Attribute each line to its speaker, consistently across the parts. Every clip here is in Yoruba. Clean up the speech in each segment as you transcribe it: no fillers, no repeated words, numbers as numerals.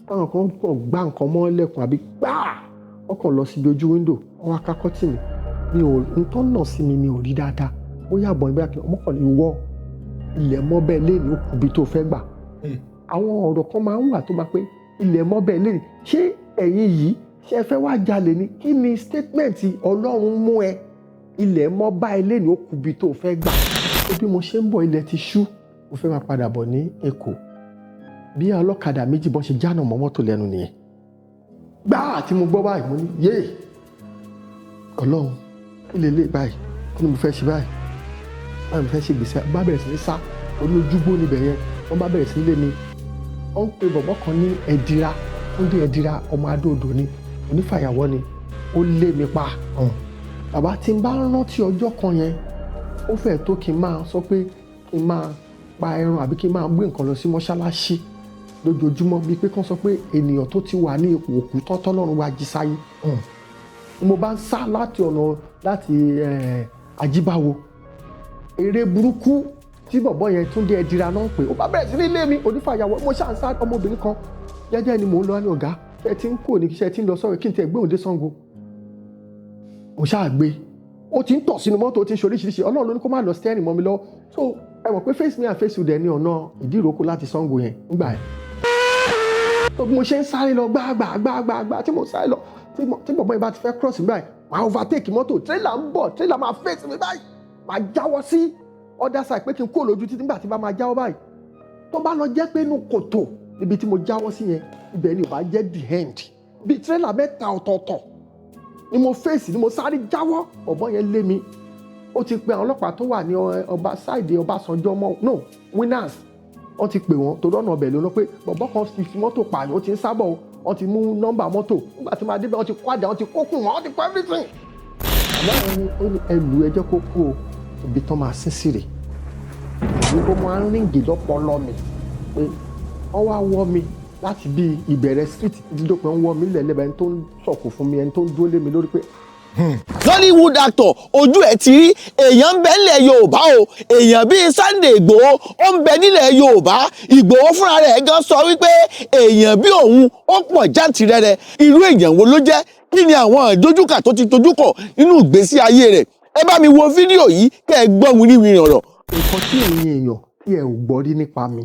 Speaker 1: táwọn kan kàn gbá nǹkan mọ́ lẹ́kùn àbí gbáà wọ́n kàn lọ síbi ojú wíńdò wọ́n wá ká kọ́tìnì mi ò ń tọ́ nà sí mi ò rí dáadáa ó yàbọ̀ nígbà kí ọmọ kan lè wọ ilẹ̀ mọ́bẹ̀ lẹ́nu ó kù bí tó fẹ́ gbà àwọn ọ̀rọ̀ kan máa ń wà tó máa pé ilẹ̀ mọ́bẹ̀ lẹ́nu ṣé ẹ̀yin yìí ṣe fẹ́ wá jalè ni kí ni statement Ọlọ́run mú ẹ ilẹ̀ mọ́bà lẹ́nu ó kù bí tó fẹ́ gbà bí mo ṣe ń bọ̀ ilẹ̀ ti ṣú mo fẹ́ máa padà bọ̀ ní Èkó bí ọlọ́kadà méjì bọ́n ṣe jánà mọ́ mọ́tò lẹ́nu nìyẹn gbáà tí mo gbọ́ báyìí mo ní yéè Ọlọ́run kí lè lè báyìí kí ni mo fẹ́ ṣe báyìí báyìí mo fẹ́ ṣe gbèsè bá bẹ̀rẹ̀ sí ní sá orí ojúgbó níbẹ̀ yẹn wọ́n bá bẹ̀rẹ̀ sí ní lé mi wọ́n ń pe bọ̀bọ́ kan ní Ẹ̀dìrà Túndé Ẹ̀dìrà ọmọ Adó-Odò ni onífàyàwọ́ ni ó lé mi pa bàbá tí n bá rántí ọjọ́ kan yẹn ó fẹ́ tó kí n máa sọ pé kí n máa pa ẹran àbí kí n máa gbé nǹkan lọ sí mọ́ṣáláṣí lójoojúmọ́ bíi pé kán sọ pé ènìyàn tó ti wà ní ipò òkú tọ́tọ́ lọ́run wá jí sáyé mo bá ń sá láti ọ̀nà láti Àjíbáwo eré burúkú tí bọ̀bọ́ yẹn Túndé Ẹ̀dìrà náà pé ó bá bẹ̀rẹ̀ sí ní ilé mi onífàyàwọ́ mo ṣáà ń sá ọmọbìnrin kan jẹ́jẹ́ ni mò ń lọ ní ọ̀gá ẹ ti ń kó ní iṣẹ́ tí ń lọ sọ́rọ̀ kí n tẹ̀ gbé òde Ṣàngó mo ṣáà gbé ó ti ń tọ̀ sínú mọ́tò ó ti ń ṣe oríṣiríṣi Ọlọ́run ló ní kó má lọ stẹ́rìn mọ́ mi lọ so ẹ mọ̀ pé face me and face you dẹ̀ ní ọ̀nà Ìdíròkò láti Ṣàngó yẹn nígbà yẹn so bí mo ṣe ń sáré lọ gbàgbà tí mo sáré lọ tí bọ̀bọ́ yẹn bá ti fẹ́ cross nígbà yẹn máa overtake mọ́tò tírélà ń bọ̀ tírélà máa face mi báyìí máa jáwọ́ sí other side pé kí n kó lójú títí nígbà tí bá máa jáwọ́ báyìí tó bá lọ jẹ́ pé inú kòtò níbi tí mo jáwọ́ sí yẹn ibẹ̀ ni ò bá jẹ́ the end bí tírélà mẹ́ta ọ̀tọ̀ọ̀tọ̀ ni mo face ni mo sáré jáwọ́ bọ̀bọ́ yẹn lé mi ó ti pe àwọn ọlọ́pàá tó wà ní ọba ṣáìdì Ọbásanjọ́ mọ́ no Winners wọ́n ti pè wọ́n tó lọ́nà ọbẹ̀ lónà pé bọ̀bọ́ kan fi mọ́tò pààyàn ó ti ń sábọ̀ wọ́n ti mú nọ́mbà mọ́tò nígbà tí máa débẹ̀ wọ́n ti kwádà wọ́n ti kókùn wọ́n ti kọ́ everything. àbáwọn ní ẹlù ẹjọ́ kó kú o ibi tán máa sín sí rè èyí ó máa ń ríǹgì lọ́pọ̀lọ́ mi pé wọ́n wá wọ́ mi láti bí ìbẹ̀rẹ̀ street dídópin ń wọ́ mi lẹ́lẹ́bẹ̀ ẹni tó ń sọ̀kò fún mi ẹni tó ń dúró lé mi lórí pé
Speaker 2: Nollywood actor ojú ẹ̀ ti rí èèyàn ń bẹ nílẹ̀ Yorùbá o èèyàn bíi Sunday Igboho ó ń bẹ nílẹ̀ Yorùbá Igboho fúnra rẹ̀ gan sọ wípé èèyàn bí òun ó pọ̀ jàǹtìrẹrẹ irú èèyàn wo ló jẹ́ kí ni àwọn ìdojúkà tó ti tojúkọ̀ nínú ìgbésí ayé rẹ̀ ẹ bá mi wo fídíò yìí kẹ́ ẹ gbọ́ wíníwíní ọ̀rọ̀.
Speaker 1: nǹkan tí ẹ̀yin èèyàn tí ẹ ò gbọ́ rí nípa mi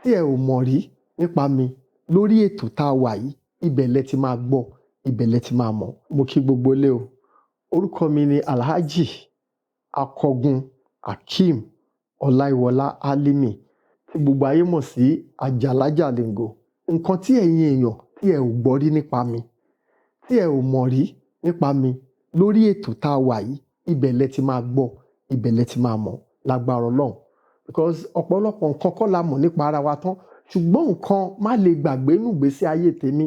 Speaker 1: tí ẹ ò mọ̀ rí nípa mi lórí ètò tá a wà yìí ibẹ̀ lẹ ti máa gbọ́ ibẹ̀ lẹ ti máa mọ̀ mo kí gbogbo ilé o orúkọ mi ni Alhaji Akọgun Akeem Ọláìwọlá Álímì tí gbogbo ayé mọ̀ sí Àjàlá Jalingo nǹkan tí ẹ̀yin èèyàn tí ẹ ò gbọ́ rí nípa mi tí ẹ ò mọ̀ rí nípa mi lórí ètò tá a wà yìí ibẹ̀ lẹ ti máa gbọ́ ibẹ̀ lẹ ti máa mọ̀ lágbára Ọlọ́run because ọ̀pọ̀lọpọ̀ nǹkan kọ́ la mọ̀ nípa ara wa tán ṣùgbọ́n nǹkan má lè gbàgbé nù gbésí ayé tèmi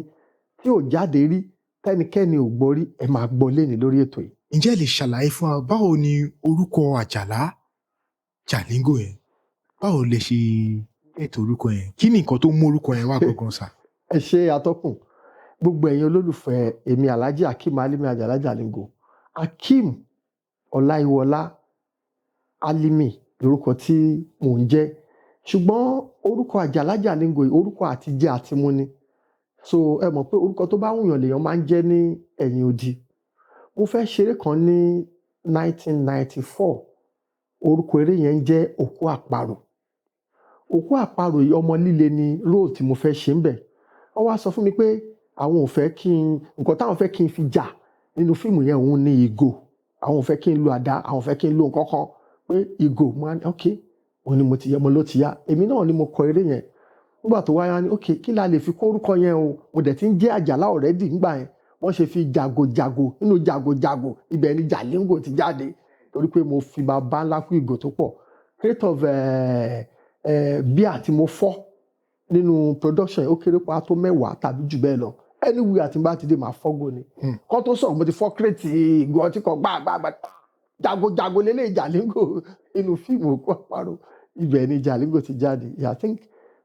Speaker 1: tí ò jáde rí tẹ́nikẹ́ni ò gbọ́ rí ẹ máa gbọ́ léni lórí ètò yìí.
Speaker 3: ǹjẹ́ ẹ lè ṣàlàyé fún wa báwo ni orúkọ Àjàlá Jalingo yẹn báwo lè ṣe ètò orúkọ yẹn kí ni nǹkan tó mú orúkọ yẹn wá gangan sà.
Speaker 1: ẹ ṣe atọ́kùn gbogbo ẹ̀yin olólùfẹ́ èmi Alhaji Akeem Álímì Àjàlá Jalingo Akeem Ọláìwọlá Álímì lórúkọ tí mò ń jẹ́ ṣùgbọ́n orúkọ Àjàlá Jalingo orúkọ àtijẹ àtimú ni so ẹ mọ̀ pé orúkọ tó bá wùyàn lèèyàn máa ń jẹ́ ní ẹ̀yìn odi mo fẹ́ ṣeré kan ní 1994 orúkọ eré yẹn ń jẹ́ Òkú Àparò Òkú Àparò yìí ọmọ líle ni role tí mo fẹ́ ṣe ń bẹ̀ wọ́n wá sọ fún mi pé àwọn ò fẹ́ kí n nǹkan táwọn fẹ́ kí n fi jà nínú fíìmù yẹn òun ní ìgò àwọn ò fẹ́ kí n lo àdá àwọn ò fẹ́ kí n lo nǹkan kan pé ìgò mo ní ok òun ni mo ti yẹ mo ló ti yá èmi náà ni mo kọ eré yẹn nígbà tó wáyá ní ok kí la lè fi kó orúkọ yẹn o mo dẹ̀ ti ń jẹ́ Àjàlá already nígbà yẹn wọ́n ṣe fi jàgòjàgò nínú jàgòjàgò ibẹ̀ ni Jalingo ti jáde torí pé mo fi bàbá ńlá kú ìgò tó pọ̀ crate of beer tí mo fọ́ nínú production yẹn ó kéré pa tó 10 tàbí jù bẹ́ẹ̀ lọ anywhere àti bá ti dé máa fọ́gò ni kọ́ tó sọ̀rọ̀ mo ti fọ́ crate ìgò ọtí kan gbàgbàgbà jàgòjàgò lélẹ̀ Jalingo inú fíìmù Òkú Àparò ibẹ̀ ni Jalingo ti jáde yeah, I think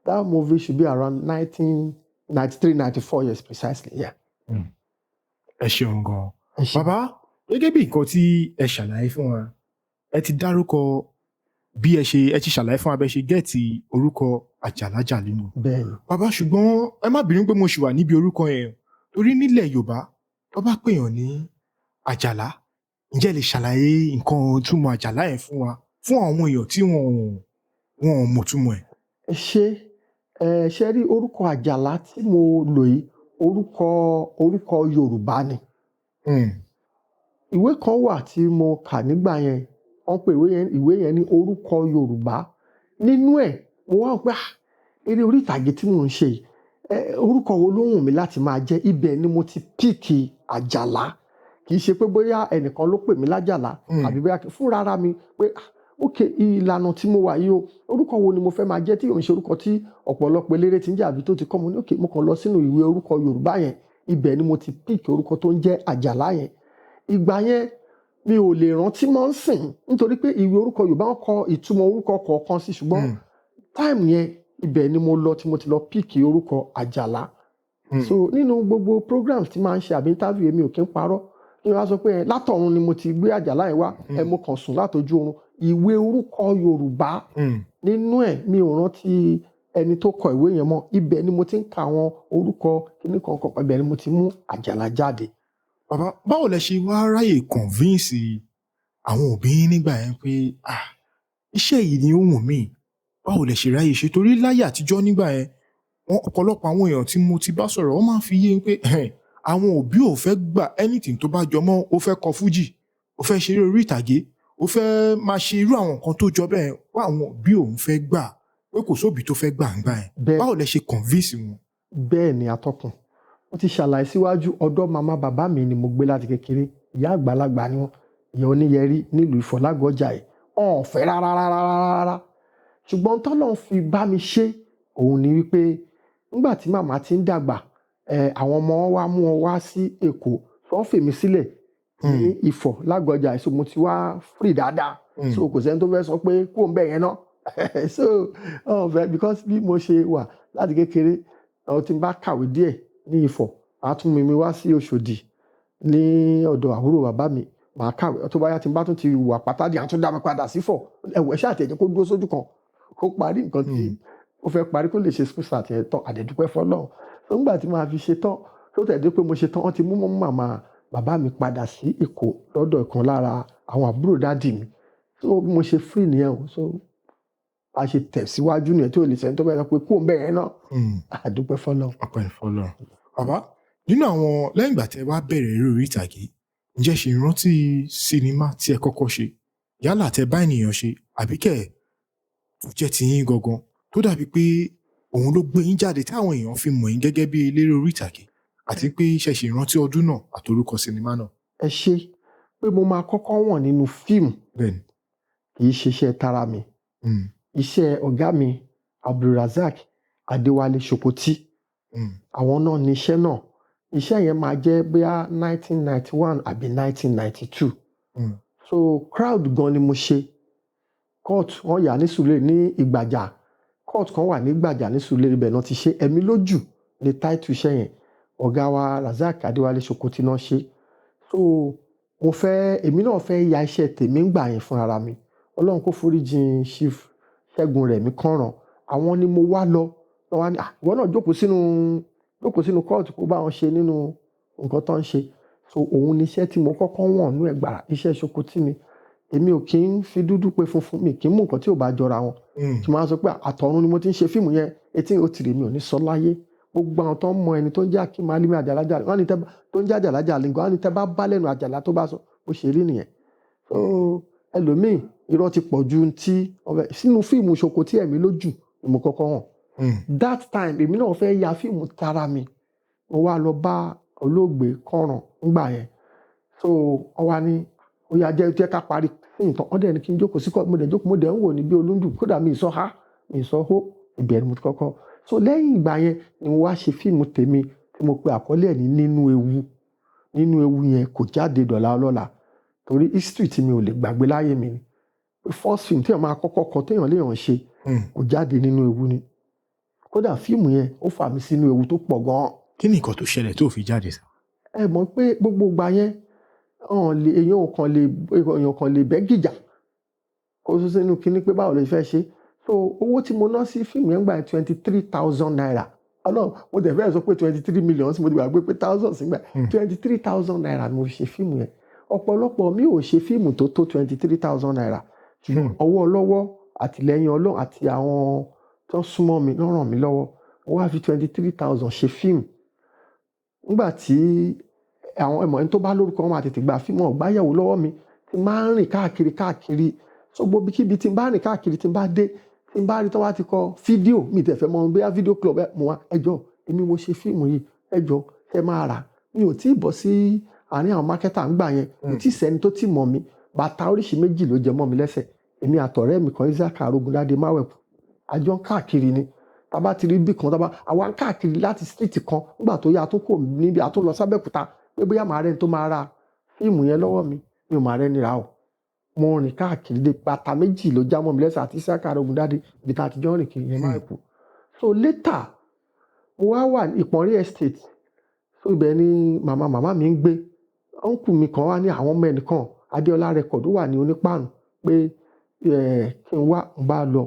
Speaker 1: that movie should be around 1993-94 years precisely yeah.
Speaker 3: ẹ ṣeun gan bàbá gẹ́gẹ́ bí nǹkan tí ẹ ṣàlàyé fún wa ẹ ti dárúkọ bí ẹ ti ṣàlàyé fún wa bẹ ṣe gẹ́ẹ̀tì orúkọ Àjàlá Jalingo.
Speaker 1: bẹ́ẹ̀ ni.
Speaker 3: Bàbá ṣùgbọ́n ẹ má bínú pé mo ṣì wà níbi orúkọ yẹn torí nílẹ̀ Yorùbá tó bá pèèyàn ní Àjàlá ǹjẹ́ ẹ lè ṣàlàyé nǹkan túmọ̀ Àjàlá yẹn fún wa fún àwọn èèyàn tí wọn ò mọ̀ túmọ̀ ẹ̀.
Speaker 1: ẹ ṣe ṣe rí orúkọ àjàlá tí mo lò yìí orúkọ Yorùbá ni. Ìwé kan wà tí mo kà nígbà yẹn wọ́n pè ìwé yẹn ní orúkọ Yorùbá. Nínú ẹ̀ mo wá pé eré orí ìtàgé tí mò ń ṣe orúkọ wo ló wù mí láti máa jẹ́, ibẹ̀ ni mo ti píìkì àjàlá. Kì í ṣe pé bóyá ẹnìkan ló pè mí lájàlá àbí bóyá fúnra ara mi pé ok ìlànà tí mo wà yìí o orúkọ wo ni mo fẹ́ máa jẹ́ tí ò ń ṣe orúkọ tí ọ̀pọ̀lọpọ̀ eléré ti ń jẹ́ àbí tó ti kọ́ mo ní ok mo kàn lọ sínú ìwé orúkọ Yorùbá yẹn ibẹ̀ ni mo ti píìkì orúkọ tó ń jẹ́ àjàlá yẹn. Ìgbà yẹn mi ò lè rántí mọ́ ń sìn nítorí pé ìwé orúkọ Yorùbá ń kọ ìtumọ̀ orúkọ kọ̀ọ̀kan sí ṣùgbọ́n táìmù yẹn ibẹ̀ ni mo lọ tí mo ti lọ píìkì orúkọ àjàlá. So nínú gbogbo programs tí máa ń ṣe àbí interview èmi ò kí ń parọ́ kí wọ́n á sọ pé látọ̀run ni mo ti gbé àjàlá yẹn wá mo kàn sùn látọjú oorun. Ìwé orúkọ Yorùbá nínú ẹ̀ mi ò rántí ẹni tó kọ ìwé yẹn mọ́ ibẹ̀ ni mo ti ń ka àwọn orúkọ kíní kankan ibẹ̀ ni mo ti mú àjàlá jáde.
Speaker 3: Bàbá báwo lẹ ṣe wá ráyè convince àwọn òbí yín nígbà yẹn pé iṣẹ́ yìí ni ó wù mí, báwo lẹ ṣe ráyè ṣe torí láyé àtijọ́ nígbà yẹn ọ̀pọ̀lọpọ̀ àwọn èèyàn tí mo ti bá sọ̀rọ̀ wọ́n máa ń fi yé pé àwọn òbí ò fẹ́ gbà anything tó bá jọ mọ́ ó fẹ́ kọ fújì ó fẹ́ ṣeré orí ìtàgé ó fẹ́ máa ṣe irú àwọn nǹkan tó jọ bẹ́ẹ̀ wá àwọn òbí òun fẹ́ gbà pé kò sóbì tó fẹ́ gbà ń gbà yẹn báwo lẹ ṣe convince wọn.
Speaker 1: Bẹ́ẹ̀ ni atọ́kùn mo ti ṣàlàyé síwájú ọ̀dọ̀ màmá bàbá mi ni mo gbé láti kékeré ìyá àgbàlagbà ni wọ́n ìyá oníyẹrí nílùú Ìfọ̀lágọ̀jà ẹ̀ ọ̀n fẹ́ rárá ṣùgbọ́n tọ́lọ́run fi bá mi ṣe òun ni wípé nígbà tí màmá ti ń dàgbà àwọn ọmọ wọn wá mú wọn wá sí Èkó wọ́n fèmí sílẹ̀ ní Ìfọ̀lágọ̀jà so mo ti wá free dáadáa so kò sẹ́ni tó fẹ́ sọ pé kó ń bẹ̀ yẹn náà so because bí mo ṣe wà láti kékeré tí n bá kàwé díẹ̀ ní Ifọ̀ màá tún mi wá sí Òṣòdì ní ọ̀dọ̀ àbúrò bàbá mi màá kàwé tó bá yá tí n bá tún ti wà pátádì àtún dá mi padà sífọ̀ ẹ̀wọ̀ ẹ̀ṣẹ́ àtẹ̀jẹ́ kó dúró sójú kan kó parí nǹkan tí ó fẹ́ parí kó lè ṣe school start yẹn tán àdẹ̀dúpẹ́ fọlọ́run tó nígbà tí màá fi ṣe tán tó tẹ̀dé pé mo ṣe tán wọ́n ti mú màmá bàbá mi padà sí Èkó lọ́dọ̀ ìkan lára àwọn àbúrò dádì mi so bí mo ṣe free nìyẹn o so a ṣe tẹ̀síwájú nìyẹn tí ò lè sẹ́ni tó bẹ́ẹ̀ sọ pé kó ń bẹ̀ yẹn náà àdúpẹ́ fọlọ́run.
Speaker 3: ọpẹ́ fọlọ́run. Bàbá nínú àwọn lẹ́yìn ìgbà tẹ́ wá bẹ̀rẹ̀ eré orí ìtàgé ǹjẹ́ ṣe ìrántí sinimá tí ẹ kọ́kọ́ ṣe yálà tẹ́ bá ènìyàn ṣe àbí kẹ̀ tó jẹ́ tiyín gangan tó dàbí pé òun ló gbé yín jáde tí àwọn èèyàn fi mọ̀ yín gẹ́gẹ́ bí eléré orí ìtàgé àti pé ṣe ṣe ìrántí ọdún náà àtorúkọ sinimá náà.
Speaker 1: Ẹ ṣe pé mo máa kọ́kọ́ wọ̀n nínú fíìmù
Speaker 3: bẹ́ẹ̀ni
Speaker 1: kì í ṣiṣẹ́ tara mi iṣẹ́ ọ̀gá mi Abdulrasaq Adéwálé Ṣòkòtì àwọn náà ní iṣẹ́ yẹn máa jẹ́ bóyá 1991 àbí 1992 so crowd gan ni mo ṣe court wọ́n yà ní Sùúrùlérè ní Ìgbàjà court kan wà ní Ìgbàjà ní Sùúrùlérè ibẹ̀ náà ti ṣe Ẹ̀mí lójú ní title iṣẹ́ yẹn ọ̀gá wa Razak Adéwálé Ṣòkòtì náà ṣe so èmi náà fẹ́ ya iṣẹ́ tèmi ń gbà yẹn fún ara mi Ọlọ́run kó foríjìn Chief Ṣẹ́gun Rẹ̀mí Kànràn àwọn ni mo wá lọ wá ní ìwọ náà jókòó sínú kóòtù kó bá wọn ṣe nínú nǹkan tó ń ṣe so òun ni iṣẹ́ tí mo kọ́kọ́ wọ̀n nú ẹ̀gbàrà iṣẹ́ Ṣòkòtì ni èmi ò kí ń fi dúdú pé funfun mi kì í mú nǹkan tí ò bá jọra wọn tí mo máa sọ pé àtọ̀run ni mo ti ń ṣe fíìmù yẹn etí ò tìrì mi ò ní sọ láyé gbogbo àwọn tó ń mọ ẹni tó ń jẹ́ Akeem Alimi Àjàlá wọn ni tó ń jẹ́ Àjàlá Jalingo wọn ni tẹ́ bá bá lẹ́nu Àjàlá tó bá sọ bó ṣe rí nìyẹn so ẹlòmíì irọ́ ti pọ̀ ju ti sínú fíìmù Ṣòkòtì Ẹ̀mí lójú ni mo kọ́kọ́ hàn that time èmi náà fẹ́ ya fíìmù tara mi mo wá lọ bá olóògbé Kànràn ńgbà yẹn so wọ́n wá ní ó yá jẹ́ ká parí fíìmù tán wọ́n dẹ̀ ní kí n jókòó sí kọ́ mo dẹ̀ ń wò ní bí olúndù kódà mi ìsọ ha mi ìsọ hó ìbẹ̀rù mo ti kọ́kọ́ so lẹ́yìn ìgbà yẹn ni mo wá ṣe fíìmù tèmi tí mo pe àkọlé ẹ̀ ní nínú ewu yẹn kò jáde dọ̀la ọlọ́la torí history tí mi ò lè gbàgbé láyé mi ni first film téèyàn máa kọ́kọ́ kọ téèyàn léèyàn ṣe kò jáde nínú ewu ni kódà fíìmù yẹn ó fà mí sínú ewu tó pọ̀ gan-an.
Speaker 3: kí ni nǹkan tó ṣẹlẹ̀ tó fi jáde sá.
Speaker 1: ẹ mọ̀ pé gbogbo ìgbà yẹn èèyàn kan lè bẹ́ gìjà kó tó sínú kinní pé báwo lè fẹ́ ṣe so owó tí mo ná sí fíìmù yẹn gbà 23,000 naira ọlọ́run mo tẹ̀ fẹ́ sọ pé 23 million mo ti gbàgbé pé thousands nígbà 23,000 naira ni mo fi ṣe fíìmù yẹn ọ̀pọ̀lọpọ̀ mi ò ṣe fíìmù tó tó 23,000 naira ṣùgbọ́n ọwọ́ ọlọ́wọ́ àtìlẹ́yìn ọlọ́run àti àwọn tó súnmọ́ mi ló ràn mí lọ́wọ́ mo wá fi 23,000 ṣe fíìmù nígbà tí àwọn ẹ̀mọ́ ẹni tó bá lórúkọ wọn máa tètè gba fíìmù ọ̀gbáyẹ̀wò lọ́wọ́ mi ti máa ń rìn káàkiri so gbogbo kíbi tí n bá rìn káàkiri tí n bá dé tí n bá rí tí wọ́n ti kọ fídíò mi tẹ̀ fẹ́ mọ bóyá fídíò club mo wá ẹjọ́ èmi mo ṣe fíìmù yìí ẹjọ́ ẹ máa rà mi ò tí ì bọ́ sí àárín àwọn mákẹ́tà ń gbà yẹn kò tí ì sẹ́ni tó ti mọ̀ mí bàtà oríṣi méjì ló jẹ mọ́ mi lẹ́sẹ̀ èmi àtọ̀rẹ́ mi kan Isaac Arógundádé Máwẹ̀kù àjọ ń káàkiri ni tábà ti rí bí kan tábà àwa ń káàkiri láti street kan nígbà tó yá tó kò níbi àtó lọ sábẹ́kúta pé bóyá màá rẹ́ni tó máa ra fíìmù yẹn lọ́wọ́ mi ò máa rẹ́ni rà o mo rìn káàkiri dé bàtà méjì ló já mọ́ mi lẹ́sẹ̀ àti Isaac Arógundádé ibi tá a ti jọ rìn kiri yẹn Máwẹ̀kù so later mo wá wà ní Ìpọ̀nrí estate so ibẹ̀ ni màmá mi ń gbé ọ̀nkù mi kan wá ní àwọn ọmọ ẹnìkan Adéọlá record wà ní Onípààrùn pé kí n wá n bá lọ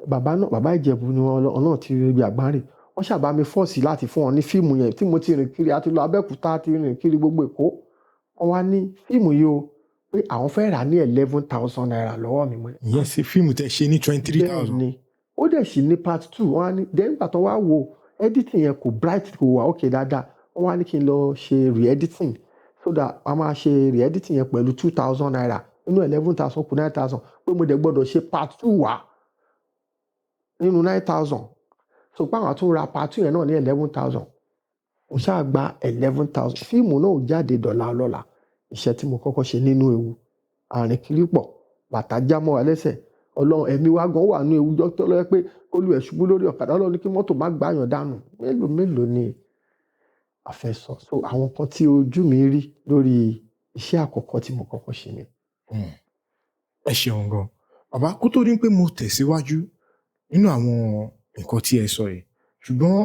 Speaker 1: bàbá Ìjẹ̀bú ni wọn náà ti rí ibi àgbáǹrè wọ́n ṣàbá mi fọ́ọ̀sì láti fún wọn ní fíìmù yẹn tí mo ti rìn kiri àti lọ Abẹ́òkúta ti rìn kiri gbogbo Èkó wọ́n wá ní fíìmù yìí o pé àwọn fẹ́ rà ní 11,000 naira lọ́wọ́ mi mọ́.
Speaker 3: ìyẹn sí fíìmù tẹ ṣe ní 23,000.
Speaker 1: bẹ́ẹ̀ ni ó dẹ̀ sì ní part 2 wọ́n á ní then ìgbà tó wá wo editing yẹn kò bright kò wà okay dáadáa wọ́n wá ní kí n lọ ṣe re-editing so that a máa ṣe re-editing yẹn pẹ̀lú 2,000 naira nínú 11,000 kù 9,000 pé mo dẹ̀ gbọ́dọ̀ ṣe part 2 wá nínú 9,000 so pé àwọn tó ra part 2 yẹn náà ní 11,000 mo ṣáà gba 11,000 fíìmù náà ò jáde dọ̀là ọlọ́la iṣẹ́ tí mo kọ́kọ́ ṣe nínú ewu àrìn kiri pọ̀ bàtà já mọ́ wa lẹ́sẹ̀ ọlọ́run ẹ̀mí wa gan wà ní ewu jọ́tọ́ lọ́wọ́ pé olú ẹ̀ ṣubú lórí ọ̀kadà ọlọ́run ní kí mọ́tò má gbààyàn dànù mélòó ni a fẹ́ sọ so àwọn kan tí ojú mi rí lórí iṣẹ́ àkọ́kọ́ tí mo kọ́kọ́ ṣe ni.
Speaker 3: ẹ ṣeun gan bàbá kó tó rí pé mo tẹ̀síwájú nínú àwọn nǹkan tí ẹ sọ yìí ṣùgbọ́n